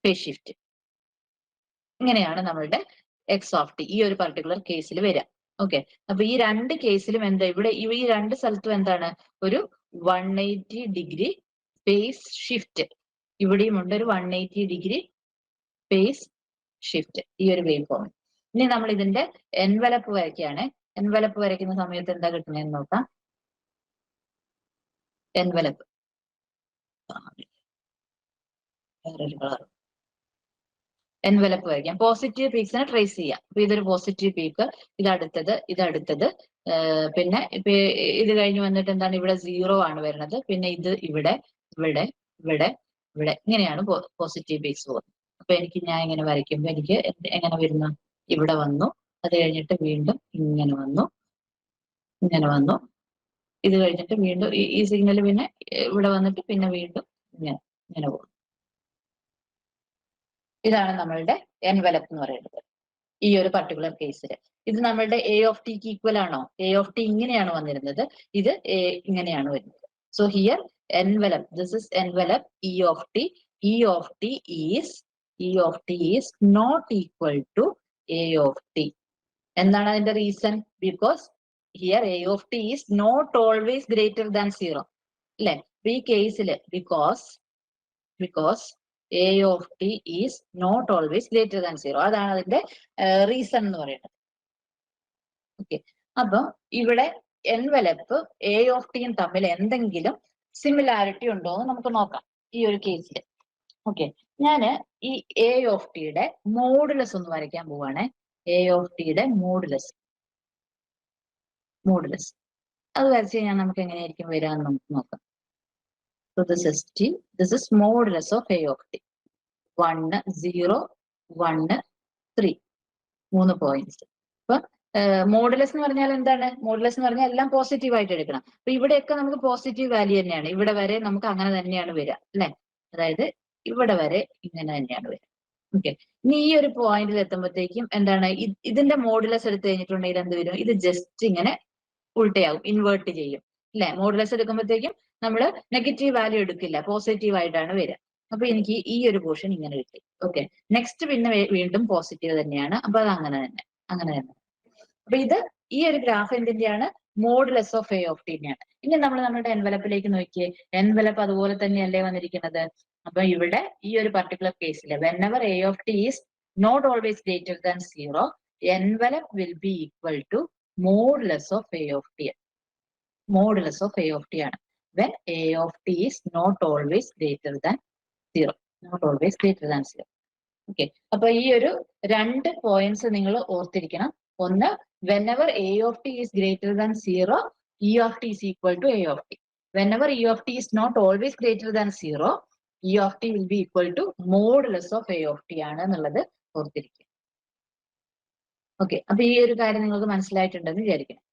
ഫേസ് ഷിഫ്റ്റ്. ഇങ്ങനെയാണ് നമ്മളുടെ എക്സ് ഓഫ് ടി ഈ ഒരു പർട്ടിക്കുലർ കേസിൽ വരിക. ഓക്കെ, അപ്പൊ ഈ രണ്ട് കേസിലും എന്താ ഇവിടെ ഈ രണ്ട് സ്ഥലത്തും എന്താണ്? ഒരു 180 ഡിഗ്രി ഫേസ് ഷിഫ്റ്റ്. ഇവിടെയും ഉണ്ട് ഒരു 180 ഡിഗ്രി ഫേസ് ഷിഫ്റ്റ് ഈ ഒരു വേവ് ഫോമിൽ. ഇനി നമ്മൾ ഇതിന്റെ എൻവലപ്പ് വരയ്ക്കുകയാണ്. എൻവലപ്പ് വരയ്ക്കുന്ന സമയത്ത് എന്താ കിട്ടുന്നതെന്ന് നോക്കാം. എൻവലപ്പ് വേറൊരു കളർ എൻവലപ്പ് വരയ്ക്കാം. പോസിറ്റീവ് പീക്സിനെ ട്രേസ് ചെയ്യാം. അപ്പൊ ഇതൊരു പോസിറ്റീവ് പീക്ക്, ഇതടുത്തത് പിന്നെ ഇപ്പൊ ഇത് കഴിഞ്ഞ് വന്നിട്ട് എന്താണ്? ഇവിടെ 0 ആണ് വരുന്നത്. പിന്നെ ഇത് ഇവിടെ ഇങ്ങനെയാണ് പോസിറ്റീവ് പീക്സ് പോകുന്നത്. അപ്പൊ ഞാൻ ഇങ്ങനെ വരയ്ക്കുമ്പോൾ എനിക്ക് എങ്ങനെ വരുന്നു? ഇവിടെ വന്നു, അത് കഴിഞ്ഞിട്ട് വീണ്ടും ഇങ്ങനെ വന്നു. ഇത് കഴിഞ്ഞിട്ട് വീണ്ടും ഈ സിഗ്നൽ പിന്നെ ഇവിടെ വന്നിട്ട് പിന്നെ വീണ്ടും ഇങ്ങനെ പോകും. ഇതാണ് നമ്മളുടെ എൻവലപ്പ് എന്ന് പറയുന്നത് ഈ ഒരു പർട്ടിക്കുലർ കേസിൽ. ഇത് നമ്മളുടെ A of t ക്ക് ഈക്വൽ ആണോ? A of t ഇങ്ങനെയാണ് വന്നിരുന്നത്, ഇത് ഇങ്ങനെയാണ് വരുന്നത്. So here envelope, this is envelope E of t. E of t is not equal to A of t. എന്താണ് അതിന്റെ reason? Because here A of t is not always greater than 0 അല്ലെ. ഈ കേസിൽ because A of t is not always greater than 0. അതാണ് അതിന്റെ reason എന്ന് പറയുന്നത്. Okay, അപ്പൊ ഇവിടെ എൻവലപ്പ് A of t തമ്മിൽ എന്തെങ്കിലും സിമിലാരിറ്റി ഉണ്ടോ എന്ന് നമുക്ക് നോക്കാം ഈ ഒരു കേസിൽ. ഓക്കെ, ഞാന് ഈ A of tയുടെ മോഡുലസ് ഒന്ന് വരയ്ക്കാൻ പോവാണ്. A of tയുടെ മോഡുലസ് അത് വരച്ച് കഴിഞ്ഞാൽ നമുക്ക് എങ്ങനെയായിരിക്കും വരാന്ന് നമുക്ക് നോക്കാം. So this is modulus of A of t. 1, 0, 1, 3 points. അപ്പൊ മോഡുലസ് എന്ന് പറഞ്ഞാൽ എന്താണ്? മോഡുലസ് എന്ന് പറഞ്ഞാൽ എല്ലാം പോസിറ്റീവ് ആയിട്ട് എടുക്കണം. അപ്പൊ ഇവിടെയൊക്കെ നമുക്ക് പോസിറ്റീവ് വാല്യൂ തന്നെയാണ്. ഇവിടെ വരെ നമുക്ക് അങ്ങനെ തന്നെയാണ് വരിക അല്ലെ? അതായത് ഇവിടെ വരെ ഇങ്ങനെ തന്നെയാണ് വരിക. ഓക്കെ. ഇനി ഈ ഒരു പോയിന്റിൽ എത്തുമ്പോഴത്തേക്കും എന്താണ് ഇതിന്റെ മോഡുലസ് എടുത്തു കഴിഞ്ഞിട്ടുണ്ടെങ്കിൽ എന്ത് വരും? ഇത് ജസ്റ്റ് ഇങ്ങനെ ഉൾട്ടയാവും, ഇൻവേർട്ട് ചെയ്യും അല്ലെ? മോഡുലസ് എടുക്കുമ്പോഴത്തേക്കും നമ്മൾ നെഗറ്റീവ് വാല്യൂ എടുക്കില്ല, പോസിറ്റീവ് ആയിട്ടാണ് വരിക. അപ്പൊ എനിക്ക് ഈ ഒരു പോർഷൻ ഇങ്ങനെ കിട്ടി. ഓക്കെ. നെക്സ്റ്റ് പിന്നെ വീണ്ടും പോസിറ്റീവ് തന്നെയാണ്. അപ്പൊ അത് അങ്ങനെ തന്നെ. അപ്പൊ ഇത് ഈ ഒരു ഗ്രാഫ് എന്തിന്റെയാണ്? മോഡുലസ് ഓഫ് എ ഓഫ് ടിന്റെയാണ്. ഇനി നമ്മൾ നമ്മുടെ എൻവലപ്പിലേക്ക് നോക്കിയേ. എൻവലപ്പ് അതുപോലെ തന്നെയല്ലേ വന്നിരിക്കുന്നത്? അപ്പൊ ഇവിടെ ഈ ഒരു പർട്ടിക്കുലർ കേസിൽ whenever a of t is not always greater than 0, envelope will be equal to modulus of a of t. Modulus of a of t ആണ്. When a of t is not always greater than 0. Not always greater than 0. Okay. അപ്പൊ ഈ ഒരു 2 points നിങ്ങൾ ഓർത്തിരിക്കണം. ഒന്ന്, whenever a of t is greater than 0, e of t is equal to a of t. Whenever e of t is not always greater than 0, e of t will be equal to modulus of a of t ആണ് എന്നുള്ളത് ഓർത്തിരിക്കുക. Okay. അപ്പൊ ഈ ഒരു കാര്യം നിങ്ങൾക്ക് മനസ്സിലായിട്ടുണ്ടെന്ന് വിചാരിക്കണം.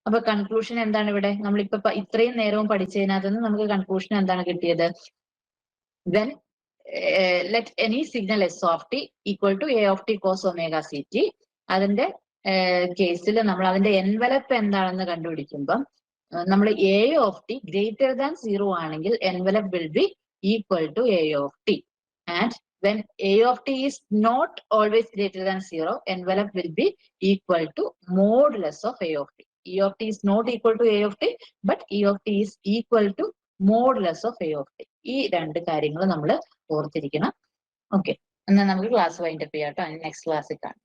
അപ്പൊ കൺക്ലൂഷൻ എന്താണ് ഇവിടെ? നമ്മളിപ്പോ ഇത്രയും നേരവും പഠിച്ചതിനകത്ത് നിന്ന് നമുക്ക് കൺക്ലൂഷൻ എന്താണ് കിട്ടിയത്? When let any signal s of t equal to a of t cos omega ct, അതിന്റെ കേസിൽ നമ്മൾ അതിന്റെ എൻവലപ്പ് എന്താണെന്ന് കണ്ടുപിടിക്കുമ്പം നമ്മൾ a of t greater than 0 ആണെങ്കിൽ envelope will be equal to a of t. And when a of t is not always greater than 0, envelope will be equal to modulus of a of t. E of t is not equal to a of t, but e of t is equal to modulus of a of t. ഈ 2 കാര്യങ്ങൾ നമ്മൾ ഓർത്തിരിക്കണം. Okay. എന്നാൽ നമുക്ക് class wind up ചെയ്യാം കേട്ടോ. Next ക്ലാസ്സിൽ കാണാം.